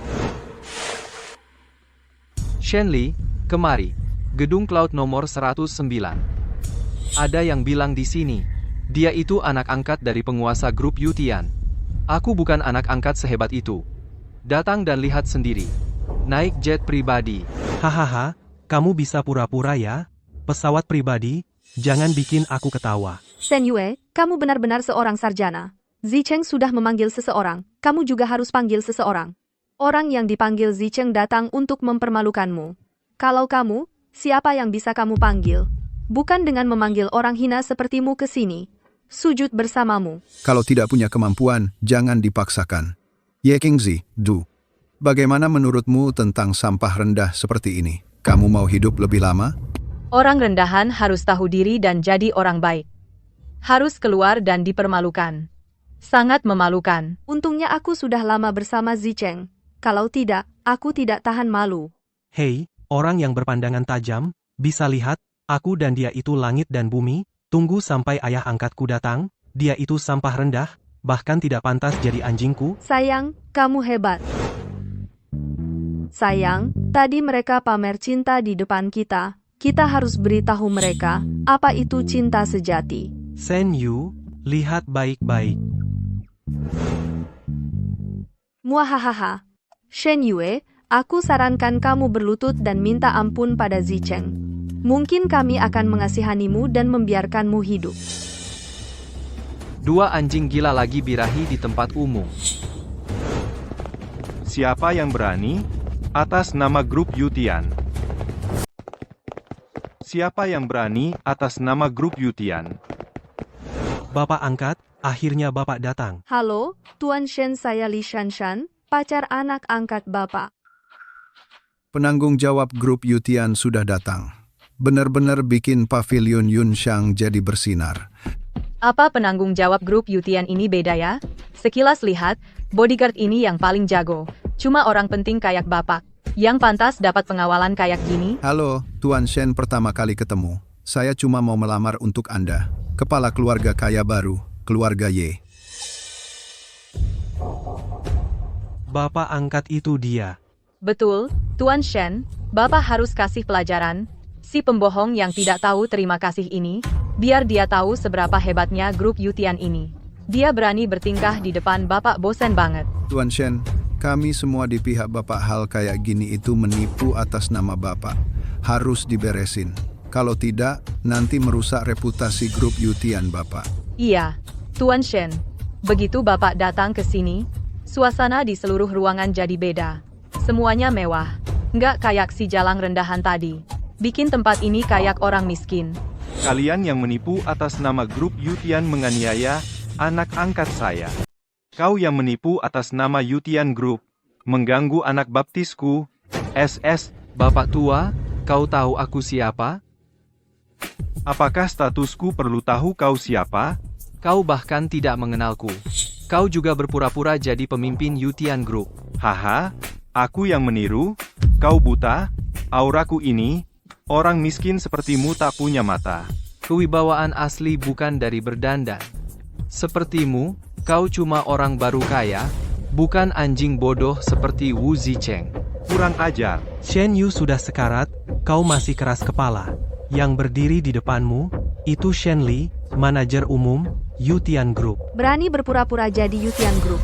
Shenli, kemari. Gedung Cloud nomor 109. Ada yang bilang di sini, dia itu anak angkat dari penguasa grup Yutian. Aku bukan anak angkat sehebat itu. Datang dan lihat sendiri. Naik jet pribadi. Hahaha, kamu bisa pura-pura ya? Pesawat pribadi, jangan bikin aku ketawa. Shen Yue, kamu benar-benar seorang sarjana. Zicheng sudah memanggil seseorang, kamu juga harus panggil seseorang. Orang yang dipanggil Zicheng datang untuk mempermalukanmu. Kalau kamu, siapa yang bisa kamu panggil? Bukan dengan memanggil orang hina sepertimu ke sini. Sujud bersamamu. Kalau tidak punya kemampuan, jangan dipaksakan. Ye Qingzi, Du. Bagaimana menurutmu tentang sampah rendah seperti ini? Kamu mau hidup lebih lama? Orang rendahan harus tahu diri dan jadi orang baik. Harus keluar dan dipermalukan. Sangat memalukan. Untungnya aku sudah lama bersama Zicheng. Kalau tidak, aku tidak tahan malu. Hei, orang yang berpandangan tajam, bisa lihat, aku dan dia itu langit dan bumi, tunggu sampai ayah angkatku datang, dia itu sampah rendah, bahkan tidak pantas jadi anjingku. Sayang, kamu hebat. Sayang, tadi mereka pamer cinta di depan kita. Kita harus beritahu mereka, apa itu cinta sejati. Shen Yu, lihat baik-baik. Muahahaha. Shen Yue, aku sarankan kamu berlutut dan minta ampun pada Zicheng. Mungkin kami akan mengasihanimu dan membiarkanmu hidup. Dua anjing gila lagi birahi di tempat umum. Siapa yang berani? Atas nama grup Yutian. Siapa yang berani atas nama grup Yutian? Bapak angkat, akhirnya Bapak datang. Halo, Tuan Shen, saya Li Shanshan, pacar anak angkat Bapak. Penanggung jawab grup Yutian sudah datang. Benar-benar bikin pavilion Yunxiang jadi bersinar. Apa penanggung jawab grup Yutian ini beda ya? Sekilas lihat, bodyguard ini yang paling jago. Cuma orang penting kayak Bapak, yang pantas dapat pengawalan kayak gini. Halo, Tuan Shen, pertama kali ketemu. Saya cuma mau melamar untuk Anda. Kepala keluarga kaya baru, keluarga Ye. Bapak angkat itu dia. Betul, Tuan Shen, Bapak harus kasih pelajaran. Si pembohong yang tidak tahu terima kasih ini, biar dia tahu seberapa hebatnya grup Yutian ini. Dia berani bertingkah di depan Bapak, bosen banget. Tuan Shen, kami semua di pihak Bapak hal kayak gini itu menipu atas nama Bapak. Harus diberesin. Kalau tidak, nanti merusak reputasi grup Yutian Bapak. Iya, Tuan Shen. Begitu Bapak datang ke sini, suasana di seluruh ruangan jadi beda. Semuanya mewah. Nggak kayak si jalang rendahan tadi. Bikin tempat ini kayak orang miskin. Kalian yang menipu atas nama grup Yutian menganiaya anak angkat saya. Kau yang menipu atas nama Yutian Group, mengganggu anak baptisku, SS. Bapak tua, kau tahu aku siapa? Apakah statusku perlu tahu kau siapa? Kau bahkan tidak mengenalku. Kau juga berpura-pura jadi pemimpin Yutian Group. Haha, aku yang meniru? Kau buta? Auraku ini, orang miskin sepertimu tak punya mata. Kewibawaan asli bukan dari berdandan. Sepertimu, kau cuma orang baru kaya, bukan anjing bodoh seperti Wu Zicheng. Kurang ajar. Shen Yu sudah sekarat, kau masih keras kepala. Yang berdiri di depanmu, itu Shen Li, manajer umum, Yutian Group. Berani berpura-pura jadi Yutian Group.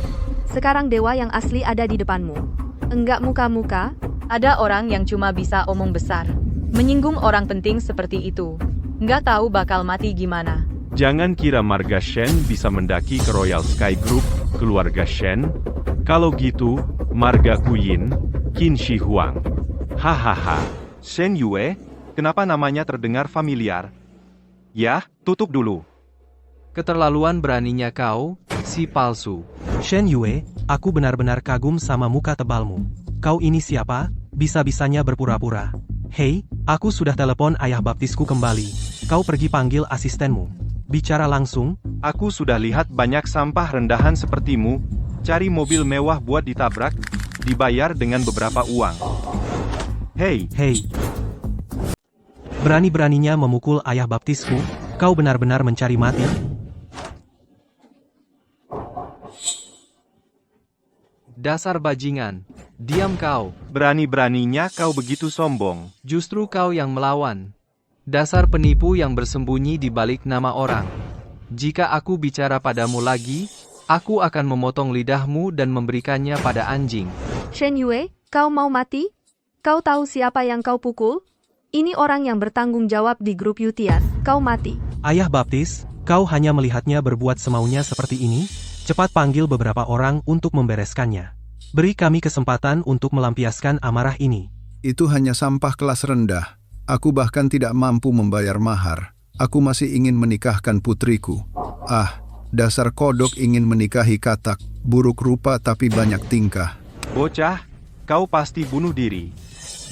Sekarang dewa yang asli ada di depanmu. Enggak muka-muka. Ada orang yang cuma bisa omong besar. Menyinggung orang penting seperti itu. Nggak tahu bakal mati gimana. Jangan kira marga Shen bisa mendaki ke Royal Sky Group, keluarga Shen. Kalau gitu, marga Kuyin, Qin Shi Huang. Hahaha. Shen Yue, kenapa namanya terdengar familiar? Ya, tutup dulu. Keterlaluan beraninya kau, si palsu. Shen Yue, aku benar-benar kagum sama muka tebalmu. Kau ini siapa? Bisa-bisanya berpura-pura. Hei, aku sudah telepon ayah baptisku kembali. Kau pergi panggil asistenmu. Bicara langsung. Aku sudah lihat banyak sampah rendahan sepertimu, cari mobil mewah buat ditabrak, dibayar dengan beberapa uang. Hei. Berani-beraninya memukul ayah baptisku, kau benar-benar mencari mati. Dasar bajingan, diam kau. Berani-beraninya kau begitu sombong. Justru kau yang melawan. Dasar penipu yang bersembunyi di balik nama orang. Jika aku bicara padamu lagi, aku akan memotong lidahmu dan memberikannya pada anjing. Shen Yue, kau mau mati? Kau tahu siapa yang kau pukul? Ini orang yang bertanggung jawab di grup Yutian. Kau mati. Ayah baptis, Kau hanya melihatnya berbuat semaunya seperti ini? Cepat panggil beberapa orang untuk membereskannya. Beri kami kesempatan untuk melampiaskan amarah ini. Itu hanya sampah kelas rendah. Aku bahkan tidak mampu membayar mahar. Aku masih ingin menikahkan putriku. Ah, dasar kodok ingin menikahi katak. Buruk rupa tapi banyak tingkah. Bocah, kau pasti bunuh diri.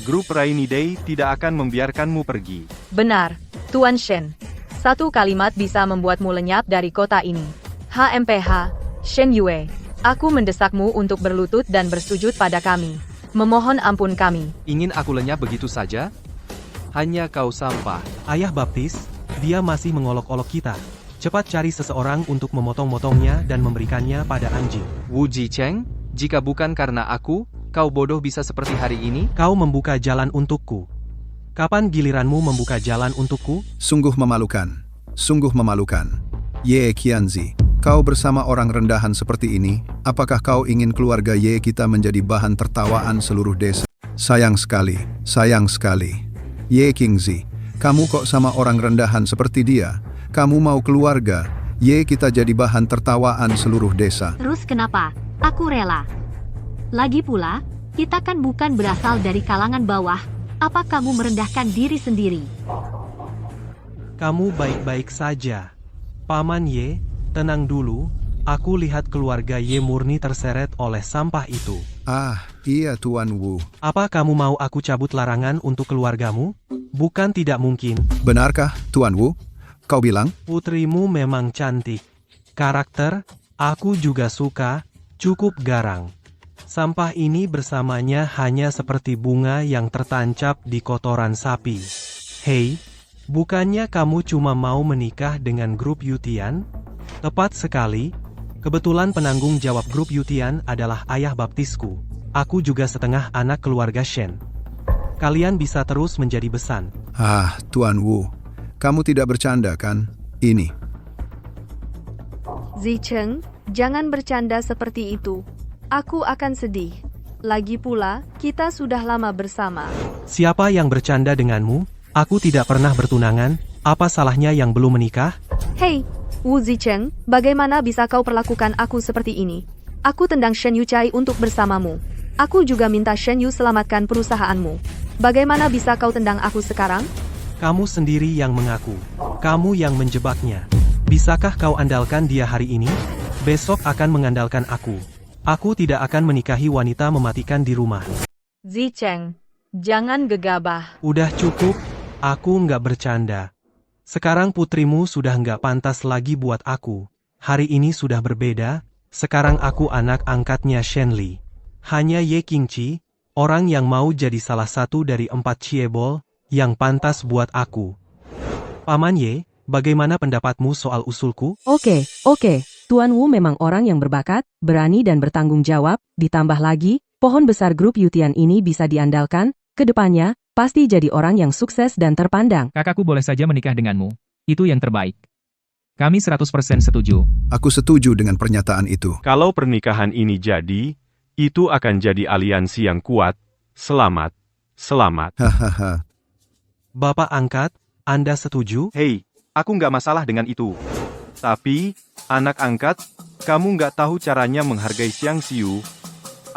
Grup Rainy Day tidak akan membiarkanmu pergi. Benar, Tuan Shen. Satu kalimat bisa membuatmu lenyap dari kota ini. HMPH, Shen Yue. Aku mendesakmu untuk berlutut dan bersujud pada kami. Memohon ampun kami. Ingin aku lenyap begitu saja? Hanya kau sampah. Ayah Baptis, dia masih mengolok-olok kita. Cepat cari seseorang untuk memotong-motongnya dan memberikannya pada anjing. Wu Jicheng, jika bukan karena aku, kau bodoh bisa seperti hari ini? Kau membuka jalan untukku. Kapan giliranmu membuka jalan untukku? Sungguh memalukan. Sungguh memalukan. Ye Qianzi, kau bersama orang rendahan seperti ini, apakah kau ingin keluarga Ye kita menjadi bahan tertawaan seluruh desa? Sayang sekali, sayang sekali. Ye Qingzi, kamu kok sama orang rendahan seperti dia? Kamu mau keluarga Ye kita jadi bahan tertawaan seluruh desa. Terus kenapa? Aku rela. Lagi pula, kita kan bukan berasal dari kalangan bawah. Apa kamu merendahkan diri sendiri? Kamu baik-baik saja. Paman Ye, tenang dulu. Aku lihat keluarga Ye murni terseret oleh sampah itu. Ah, iya Tuan Wu. Apa kamu mau aku cabut larangan untuk keluargamu? Bukan tidak mungkin. Benarkah, Tuan Wu? Kau bilang? Putrimu memang cantik. Karakter, aku juga suka, cukup garang. Sampah ini bersamanya hanya seperti bunga yang tertancap di kotoran sapi. Hei, bukannya kamu cuma mau menikah dengan grup Yutian? Tepat sekali. Kebetulan penanggung jawab grup Yutian adalah ayah baptisku. Aku juga setengah anak keluarga Shen. Kalian bisa terus menjadi besan. Ah, Tuan Wu. Kamu tidak bercanda kan? Ini. Zicheng, jangan bercanda seperti itu. Aku akan sedih. Lagi pula, kita sudah lama bersama. Siapa yang bercanda denganmu? Aku tidak pernah bertunangan. Apa salahnya yang belum menikah? Hei, Wu Zicheng, bagaimana bisa kau perlakukan aku seperti ini? Aku tendang Shen Yu Chai untuk bersamamu. Aku juga minta Shen Yu selamatkan perusahaanmu. Bagaimana bisa kau tendang aku sekarang? Kamu sendiri yang mengaku. Kamu yang menjebaknya. Bisakah kau andalkan dia hari ini? Besok akan mengandalkan aku. Aku tidak akan menikahi wanita mematikan di rumah. Zicheng, jangan gegabah. Udah cukup, aku nggak bercanda. Sekarang putrimu sudah nggak pantas lagi buat aku. Hari ini sudah berbeda, sekarang aku anak angkatnya Shen Li. Hanya Ye Qingqi, orang yang mau jadi salah satu dari 4 Chiebol, yang pantas buat aku. Paman Ye, bagaimana pendapatmu soal usulku? Oke. Tuan Wu memang orang yang berbakat, berani dan bertanggung jawab, ditambah lagi, pohon besar grup Yutian ini bisa diandalkan, kedepannya, pasti jadi orang yang sukses dan terpandang. Kakakku boleh saja menikah denganmu. Itu yang terbaik. Kami 100% setuju. Aku setuju dengan pernyataan itu. Kalau pernikahan ini jadi, itu akan jadi aliansi yang kuat. Selamat. Selamat. Hahaha. Bapak angkat, Anda setuju? Hei, aku nggak masalah dengan itu. Tapi, anak angkat, kamu nggak tahu caranya menghargai Xiang Xiu.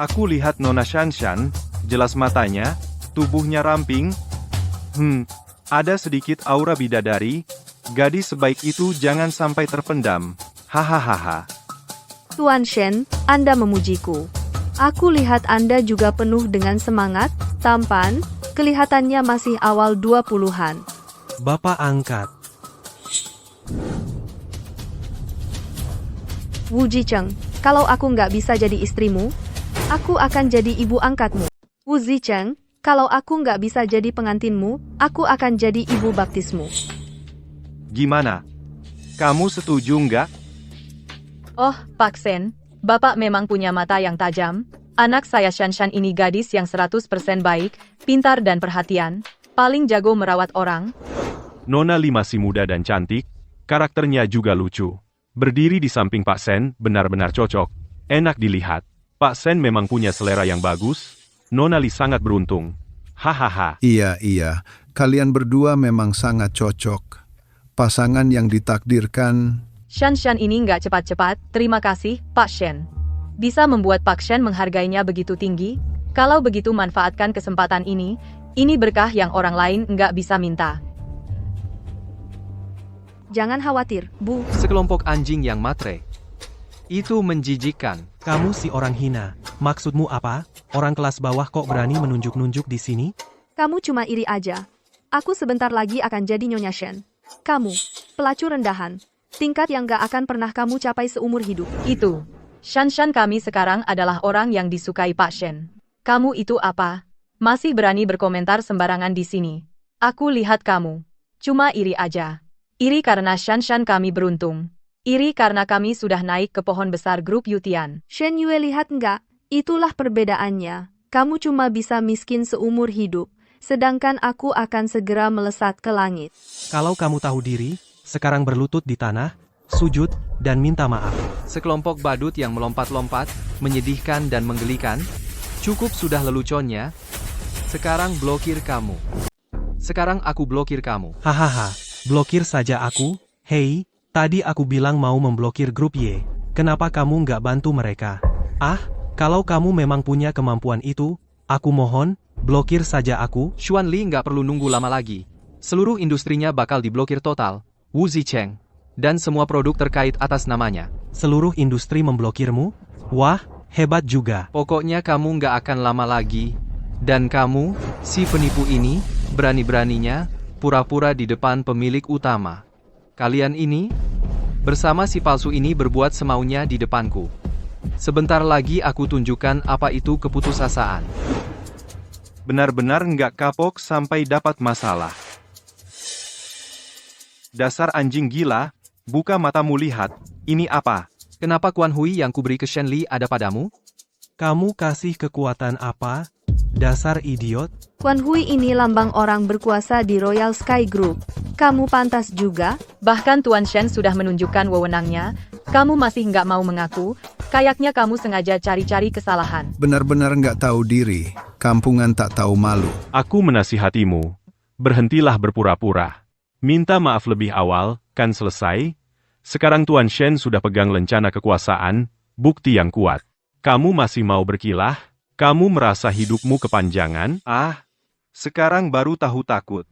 Aku lihat Nona Shanshan, jelas matanya, tubuhnya ramping. Ada sedikit aura bidadari. Gadis sebaik itu jangan sampai terpendam. Hahaha. Tuan Shen, Anda memujiku. Aku lihat Anda juga penuh dengan semangat, tampan, kelihatannya masih awal 20-an. Bapak angkat. Wu Zicheng, kalau aku nggak bisa jadi istrimu, aku akan jadi ibu angkatmu. Wu Zicheng, kalau aku nggak bisa jadi pengantinmu, aku akan jadi ibu baptismu. Gimana? Kamu setuju nggak? Oh, Pak Sen, Bapak memang punya mata yang tajam. Anak saya Shanshan ini gadis yang 100% baik, pintar dan perhatian, paling jago merawat orang. Nona Li masih muda dan cantik, karakternya juga lucu. Berdiri di samping Pak Sen benar-benar cocok, enak dilihat. Pak Sen memang punya selera yang bagus, Nona Li sangat beruntung. Hahaha. Iya, kalian berdua memang sangat cocok. pasangan yang ditakdirkan. Shan ini nggak cepat-cepat, terima kasih, Pak Shen. Bisa membuat Pak Shen menghargainya begitu tinggi? Kalau begitu manfaatkan kesempatan ini berkah yang orang lain nggak bisa minta. Jangan khawatir, Bu. Sekelompok anjing yang matre. Itu menjijikkan. Kamu si orang hina. Maksudmu apa? Orang kelas bawah kok berani menunjuk-nunjuk di sini? Kamu cuma iri aja. Aku sebentar lagi akan jadi Nyonya Shen. Kamu, pelacur rendahan. Tingkat yang gak akan pernah kamu capai seumur hidup. Itu. Shan kami sekarang adalah orang yang disukai Pak Shen. Kamu itu apa? Masih berani berkomentar sembarangan di sini. Aku lihat kamu. Cuma iri aja. Iri karena Shan kami beruntung. Iri karena kami sudah naik ke pohon besar grup Yutian. Shen Yue lihat enggak? Itulah perbedaannya. Kamu cuma bisa miskin seumur hidup. Sedangkan aku akan segera melesat ke langit. Kalau kamu tahu diri, sekarang berlutut di tanah, sujud, dan minta maaf. Sekelompok badut yang melompat-lompat, menyedihkan dan menggelikan. Cukup sudah leluconnya. Sekarang blokir kamu. Sekarang aku blokir kamu. Hahaha, blokir saja aku. Hei, tadi aku bilang mau memblokir grup Y. Kenapa kamu nggak bantu mereka? Ah, kalau kamu memang punya kemampuan itu, aku mohon, blokir saja aku. Xuan Li nggak perlu nunggu lama lagi. Seluruh industrinya bakal diblokir total. Wu Zicheng. Dan semua produk terkait atas namanya. Seluruh industri memblokirmu? Wah, hebat juga. Pokoknya kamu nggak akan lama lagi. Dan kamu, si penipu ini, berani-beraninya, pura-pura di depan pemilik utama. Kalian ini, bersama si palsu ini berbuat semaunya di depanku. Sebentar lagi aku tunjukkan apa itu keputusasaan. Benar-benar nggak kapok sampai dapat masalah. Dasar anjing gila, buka matamu lihat, ini apa? Kenapa Quan Hui yang kuberi ke Shen Li ada padamu? Kamu kasih kekuatan apa? Dasar idiot. Quan Hui ini lambang orang berkuasa di Royal Sky Group. Kamu pantas juga. Bahkan Tuan Shen sudah menunjukkan wewenangnya. Kamu masih nggak mau mengaku. Kayaknya kamu sengaja cari-cari kesalahan. Benar-benar nggak tahu diri. Kampungan tak tahu malu. Aku menasihatimu. Berhentilah berpura-pura. Minta maaf lebih awal, kan selesai? Sekarang Tuan Shen sudah pegang lencana kekuasaan, bukti yang kuat. Kamu masih mau berkilah? Kamu merasa hidupmu kepanjangan? Ah, sekarang baru tahu takut.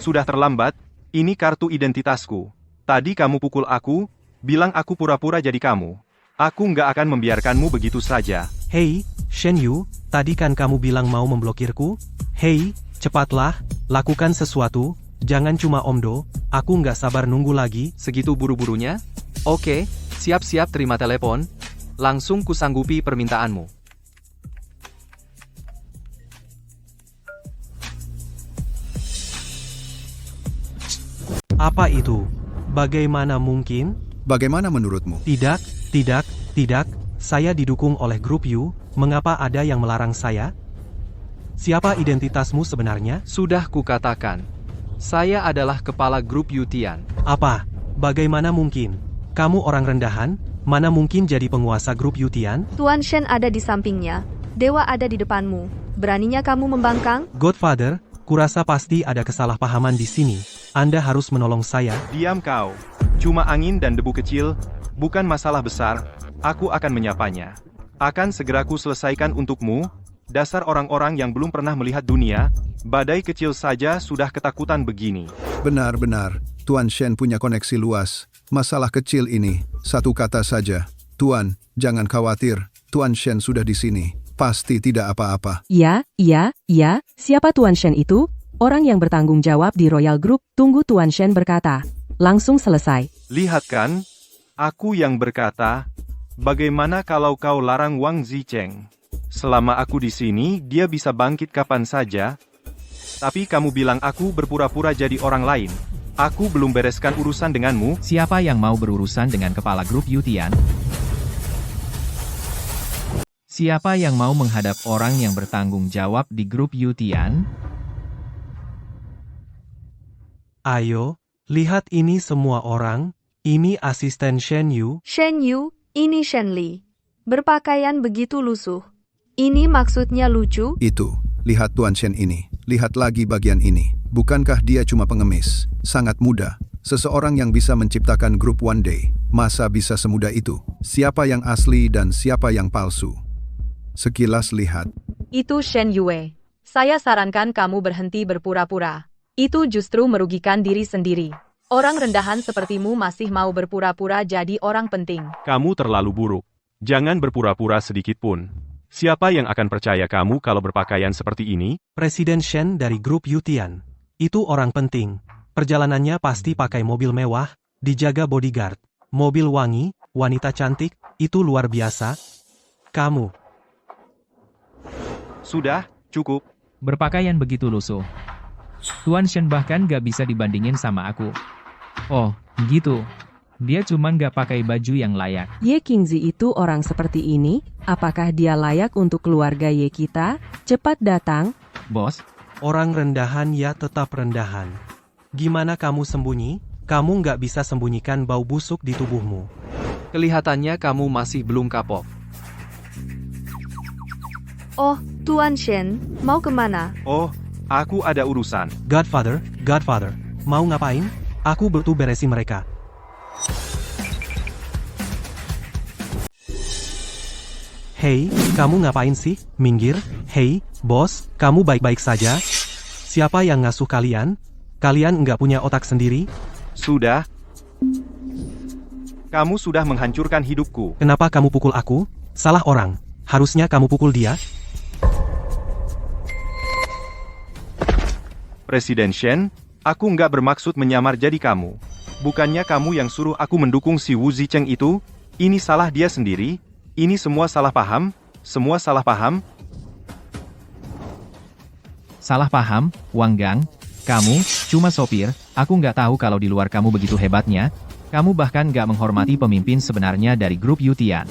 Sudah terlambat, ini kartu identitasku. Tadi kamu pukul aku, bilang aku pura-pura jadi kamu. Aku nggak akan membiarkanmu begitu saja. Hei, Shen Yu, tadi kan kamu bilang mau memblokirku? Hei, cepatlah, lakukan sesuatu. Jangan cuma omdo, aku nggak sabar nunggu lagi. Segitu buru-burunya? Oke, siap-siap terima telepon. Langsung kusanggupi permintaanmu. Apa itu? Bagaimana mungkin? Bagaimana menurutmu? Tidak, saya didukung oleh grup Yu, mengapa ada yang melarang saya? Siapa identitasmu sebenarnya? Sudah kukatakan. Saya adalah kepala grup Yutian. Apa? Bagaimana mungkin? Kamu orang rendahan, mana mungkin jadi penguasa grup Yutian? Tuan Shen ada di sampingnya. Dewa ada di depanmu. Beraninya kamu membangkang? Godfather, kurasa pasti ada kesalahpahaman di sini. Anda harus menolong saya. Diam kau. Cuma angin dan debu kecil, bukan masalah besar. Aku akan menyapanya. Akan segera ku selesaikan untukmu. Dasar orang-orang yang belum pernah melihat dunia, badai kecil saja sudah ketakutan begini. Benar-benar, Tuan Shen punya koneksi luas. Masalah kecil ini, satu kata saja. Tuan, jangan khawatir, Tuan Shen sudah di sini. Pasti tidak apa-apa. Iya. Siapa Tuan Shen itu? Orang yang bertanggung jawab di Royal Group. Tunggu Tuan Shen berkata. Langsung selesai. Lihat kan, aku yang berkata, bagaimana kalau kau larang Wang Zicheng? Selama aku di sini, dia bisa bangkit kapan saja. Tapi kamu bilang aku berpura-pura jadi orang lain. Aku belum bereskan urusan denganmu. Siapa yang mau berurusan dengan kepala grup Yutian? Siapa yang mau menghadap orang yang bertanggung jawab di grup Yutian? Ayo, lihat ini semua orang. Ini asisten Shen Yu. Shen Yu, ini Shen Li. Berpakaian begitu lusuh. Ini maksudnya lucu? Itu, lihat Tuan Shen ini. Lihat lagi bagian ini. Bukankah dia cuma pengemis? Sangat mudah. Seseorang yang bisa menciptakan grup One Day, masa bisa semudah itu? Siapa yang asli dan siapa yang palsu? Sekilas lihat. Itu Shen Yue. Saya sarankan kamu berhenti berpura-pura. Itu justru merugikan diri sendiri. Orang rendahan sepertimu masih mau berpura-pura jadi orang penting. Kamu terlalu buruk. Jangan berpura-pura sedikit pun. Siapa yang akan percaya kamu kalau berpakaian seperti ini? Presiden Shen dari grup Yutian. Itu orang penting. Perjalanannya pasti pakai mobil mewah, dijaga bodyguard, mobil wangi, wanita cantik, itu luar biasa. Kamu. Sudah, cukup. Berpakaian begitu lusuh. Tuan Shen bahkan gak bisa dibandingin sama aku. Oh, gitu. Dia cuma gak pakai baju yang layak. Ye Qingzi itu orang seperti ini, apakah dia layak untuk keluarga Ye kita? Cepat datang. Bos? Orang rendahan ya tetap rendahan. Gimana kamu sembunyi? Kamu nggak bisa sembunyikan bau busuk di tubuhmu. Kelihatannya kamu masih belum kapok. Oh, Tuan Shen, mau kemana? Oh, aku ada urusan. Godfather, mau ngapain? Aku butuh beresin mereka. Hei, kamu ngapain sih? Minggir. Hei, bos, kamu baik-baik saja? Siapa yang ngasuh kalian? Kalian nggak punya otak sendiri? Sudah. Kamu sudah menghancurkan hidupku. Kenapa kamu pukul aku? Salah orang. Harusnya kamu pukul dia. Presiden Shen, aku nggak bermaksud menyamar jadi kamu. Bukannya kamu yang suruh aku mendukung si Wu Zicheng itu? Ini salah dia sendiri. Ini semua salah paham. Semua salah paham. Salah paham, Wang Gang. Kamu, cuma sopir, aku nggak tahu kalau di luar kamu begitu hebatnya. Kamu bahkan nggak menghormati pemimpin sebenarnya dari grup Yutian.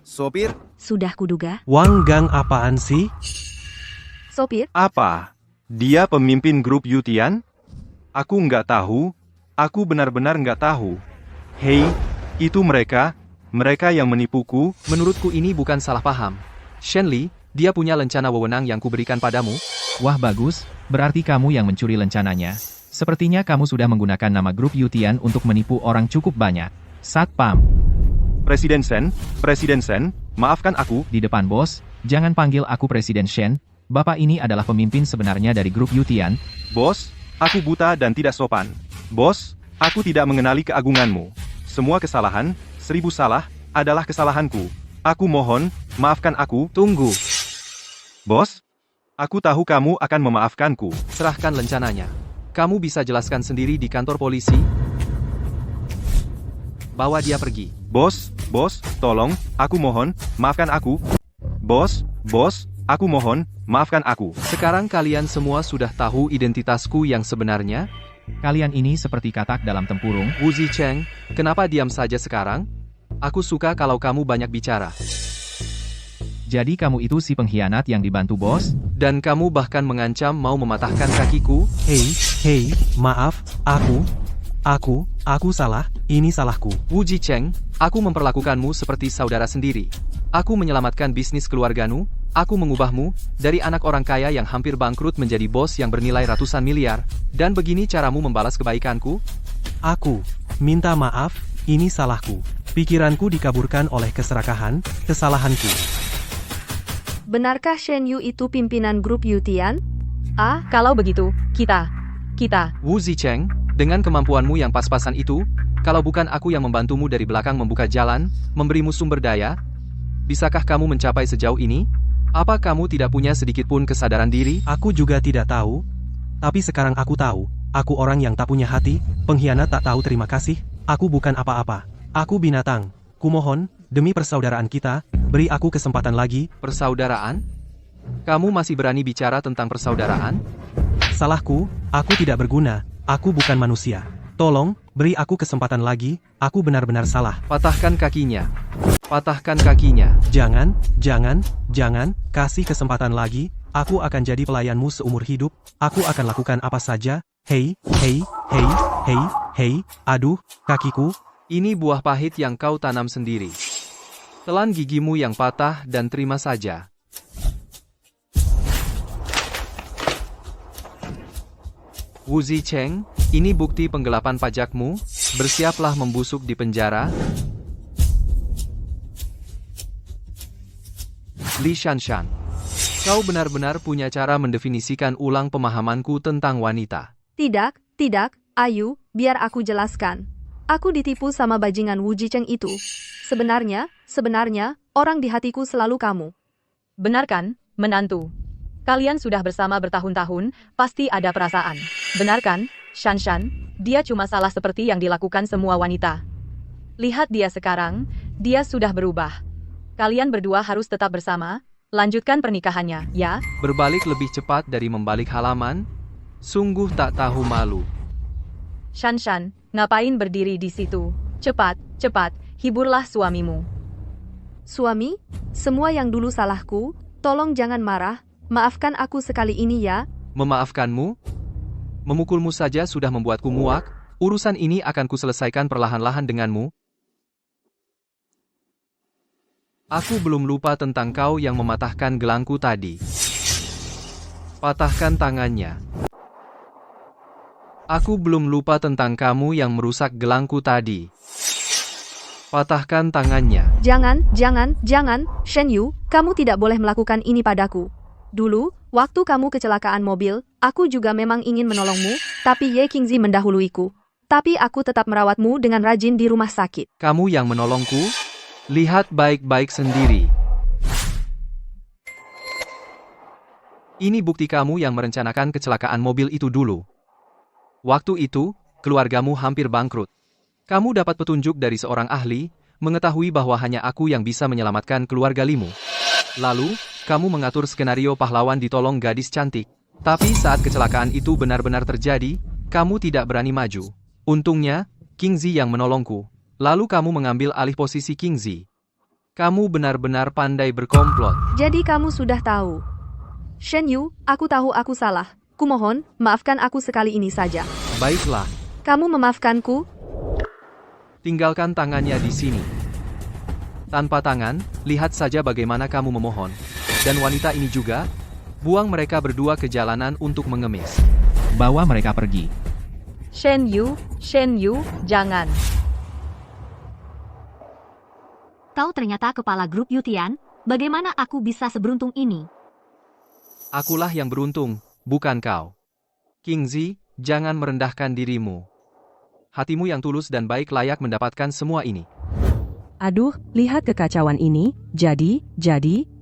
Sopir? Sudah kuduga. Wang Gang apaan sih? Sopir? Apa? Dia pemimpin grup Yutian? Aku nggak tahu. Aku benar-benar nggak tahu. Hei, itu mereka yang menipuku. Menurutku ini bukan salah paham. Shen Li, dia punya lencana wewenang yang kuberikan padamu. Wah bagus, berarti kamu yang mencuri lencananya. Sepertinya kamu sudah menggunakan nama grup Yutian untuk menipu orang cukup banyak. Satpam. Presiden Shen, maafkan aku. Di depan bos, jangan panggil aku Presiden Shen. Bapak ini adalah pemimpin sebenarnya dari grup Yutian. Bos, aku buta dan tidak sopan. Bos, aku tidak mengenali keagunganmu. Semua kesalahan, 1000 salah, adalah kesalahanku. Aku mohon, maafkan aku. Tunggu. Bos, aku tahu kamu akan memaafkanku. Serahkan lencananya. Kamu bisa jelaskan sendiri di kantor polisi. Bawa dia pergi. Bos, tolong, aku mohon, maafkan aku. Bos, aku mohon, maafkan aku. Sekarang kalian semua sudah tahu identitasku yang sebenarnya? Kalian ini seperti katak dalam tempurung. Wu Zicheng, kenapa diam saja sekarang? Aku suka kalau kamu banyak bicara. Jadi kamu itu si pengkhianat yang dibantu bos? Dan kamu bahkan mengancam mau mematahkan kakiku? Hei, maaf, aku salah, ini salahku. Wu Zicheng, aku memperlakukanmu seperti saudara sendiri. Aku menyelamatkan bisnis keluargamu, aku mengubahmu, dari anak orang kaya yang hampir bangkrut menjadi bos yang bernilai ratusan miliar, dan begini caramu membalas kebaikanku? Aku minta maaf, ini salahku. Pikiranku dikaburkan oleh keserakahan, kesalahanku. Benarkah Shen Yu itu pimpinan grup Yutian? Kalau begitu, kita. Wu Zicheng, dengan kemampuanmu yang pas-pasan itu, kalau bukan aku yang membantumu dari belakang membuka jalan, memberimu sumber daya, bisakah kamu mencapai sejauh ini? Apa kamu tidak punya sedikit pun kesadaran diri? Aku juga tidak tahu. Tapi sekarang aku tahu, aku orang yang tak punya hati, pengkhianat tak tahu terima kasih, aku bukan apa-apa. Aku binatang. Kumohon, demi persaudaraan kita, beri aku kesempatan lagi. Persaudaraan? Kamu masih berani bicara tentang persaudaraan? Salahku, aku tidak berguna, aku bukan manusia. Tolong, beri aku kesempatan lagi, aku benar-benar salah. Patahkan kakinya. Patahkan kakinya. Jangan, kasih kesempatan lagi, aku akan jadi pelayanmu seumur hidup, aku akan lakukan apa saja. Hei, aduh, kakiku. Ini buah pahit yang kau tanam sendiri. Telan gigimu yang patah dan terima saja. Wu Zicheng, ini bukti penggelapan pajakmu, bersiaplah membusuk di penjara. Li Shanshan, kau benar-benar punya cara mendefinisikan ulang pemahamanku tentang wanita. Tidak, Ayu, biar aku jelaskan. Aku ditipu sama bajingan Wu Zicheng itu. Sebenarnya, orang di hatiku selalu kamu. Benar kan, menantu? Kalian sudah bersama bertahun-tahun, pasti ada perasaan. Benar kan, Shanshan? Dia cuma salah seperti yang dilakukan semua wanita. Lihat dia sekarang, dia sudah berubah. Kalian berdua harus tetap bersama, lanjutkan pernikahannya, ya? Berbalik lebih cepat dari membalik halaman? Sungguh tak tahu malu. Shanshan, ngapain berdiri di situ? Cepat, hiburlah suamimu. Suami, semua yang dulu salahku, tolong jangan marah, maafkan aku sekali ini ya. Memaafkanmu? Memukulmu saja sudah membuatku muak, urusan ini akan kuselesaikan perlahan-lahan denganmu. Aku belum lupa tentang kau yang mematahkan gelangku tadi. Patahkan tangannya. Aku belum lupa tentang kamu yang merusak gelangku tadi. Patahkan tangannya. Jangan, Shen Yu, kamu tidak boleh melakukan ini padaku. Dulu, waktu kamu kecelakaan mobil, aku juga memang ingin menolongmu, tapi Ye Qingzi mendahuluiku. Tapi aku tetap merawatmu dengan rajin di rumah sakit. Kamu yang menolongku? Lihat baik-baik sendiri. Ini bukti kamu yang merencanakan kecelakaan mobil itu dulu. Waktu itu, keluargamu hampir bangkrut. Kamu dapat petunjuk dari seorang ahli, mengetahui bahwa hanya aku yang bisa menyelamatkan keluarga Limu. Lalu, kamu mengatur skenario pahlawan ditolong gadis cantik. Tapi saat kecelakaan itu benar-benar terjadi, kamu tidak berani maju. Untungnya, Qingzi yang menolongku. Lalu kamu mengambil alih posisi Qingzi. Kamu benar-benar pandai berkomplot. Jadi kamu sudah tahu. Shen Yu, aku tahu aku salah. Kumohon, maafkan aku sekali ini saja. Baiklah. Kamu memaafkanku? Tinggalkan tangannya di sini. Tanpa tangan, lihat saja bagaimana kamu memohon. Dan wanita ini juga, buang mereka berdua ke jalanan untuk mengemis. Bawa mereka pergi. Shen Yu, jangan. Kau ternyata kepala grup Yutian, bagaimana aku bisa seberuntung ini? Akulah yang beruntung, bukan kau. Qingzi, jangan merendahkan dirimu. Hatimu yang tulus dan baik layak mendapatkan semua ini. Aduh, lihat kekacauan ini. Jadi,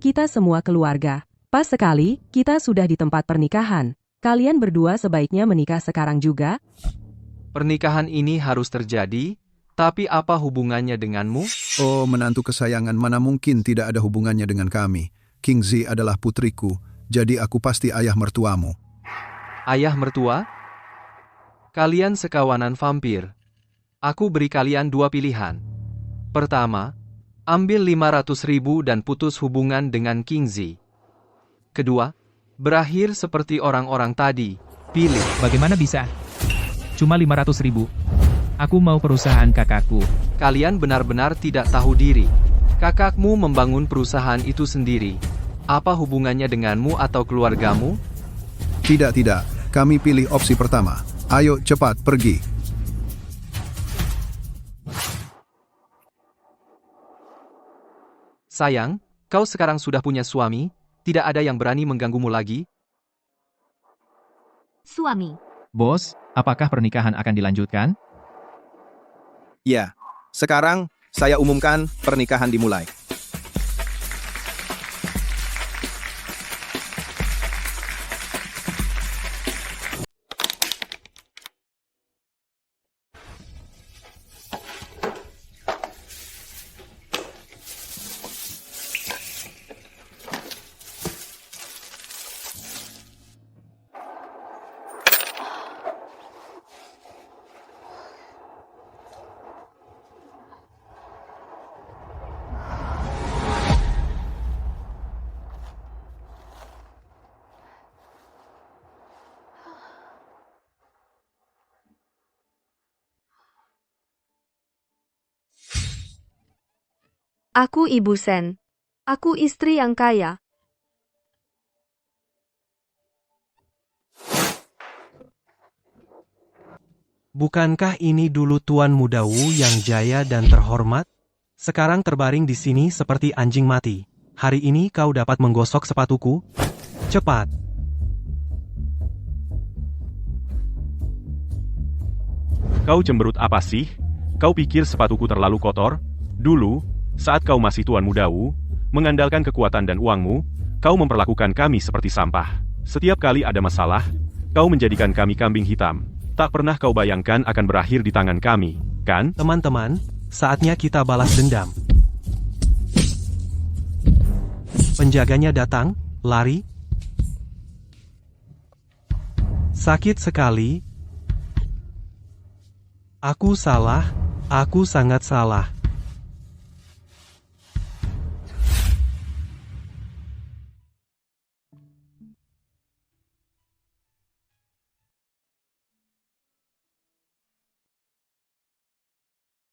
kita semua keluarga. Pas sekali, kita sudah di tempat pernikahan. Kalian berdua sebaiknya menikah sekarang juga. Pernikahan ini harus terjadi, tapi apa hubungannya denganmu? Oh, menantu kesayangan, mana mungkin tidak ada hubungannya dengan kami. Qingzi adalah putriku, jadi aku pasti ayah mertuamu. Ayah mertua? Kalian sekawanan vampir. Aku beri kalian dua pilihan. Pertama, ambil 500.000 dan putus hubungan dengan Qingzi. Kedua, berakhir seperti orang-orang tadi. Pilih. Bagaimana bisa? Cuma 500.000. Aku mau perusahaan kakakku. Kalian benar-benar tidak tahu diri. Kakakmu membangun perusahaan itu sendiri. Apa hubungannya denganmu atau keluargamu? Tidak. Kami pilih opsi pertama. Ayo cepat pergi. Sayang, kau sekarang sudah punya suami, tidak ada yang berani mengganggumu lagi. Suami. Bos, apakah pernikahan akan dilanjutkan? Ya, sekarang saya umumkan pernikahan dimulai. Aku Ibu Sen. Aku istri yang kaya. Bukankah ini dulu Tuan Muda Wu yang jaya dan terhormat? Sekarang terbaring di sini seperti anjing mati. Hari ini kau dapat menggosok sepatuku? Cepat! Kau cemberut apa sih? Kau pikir sepatuku terlalu kotor? Dulu, saat kau masih Tuan Muda Wu, mengandalkan kekuatan dan uangmu, kau memperlakukan kami seperti sampah. Setiap kali ada masalah, kau menjadikan kami kambing hitam. Tak pernah kau bayangkan akan berakhir di tangan kami, kan? Teman-teman, saatnya kita balas dendam. Penjaganya datang, lari. Sakit sekali. Aku salah, aku sangat salah.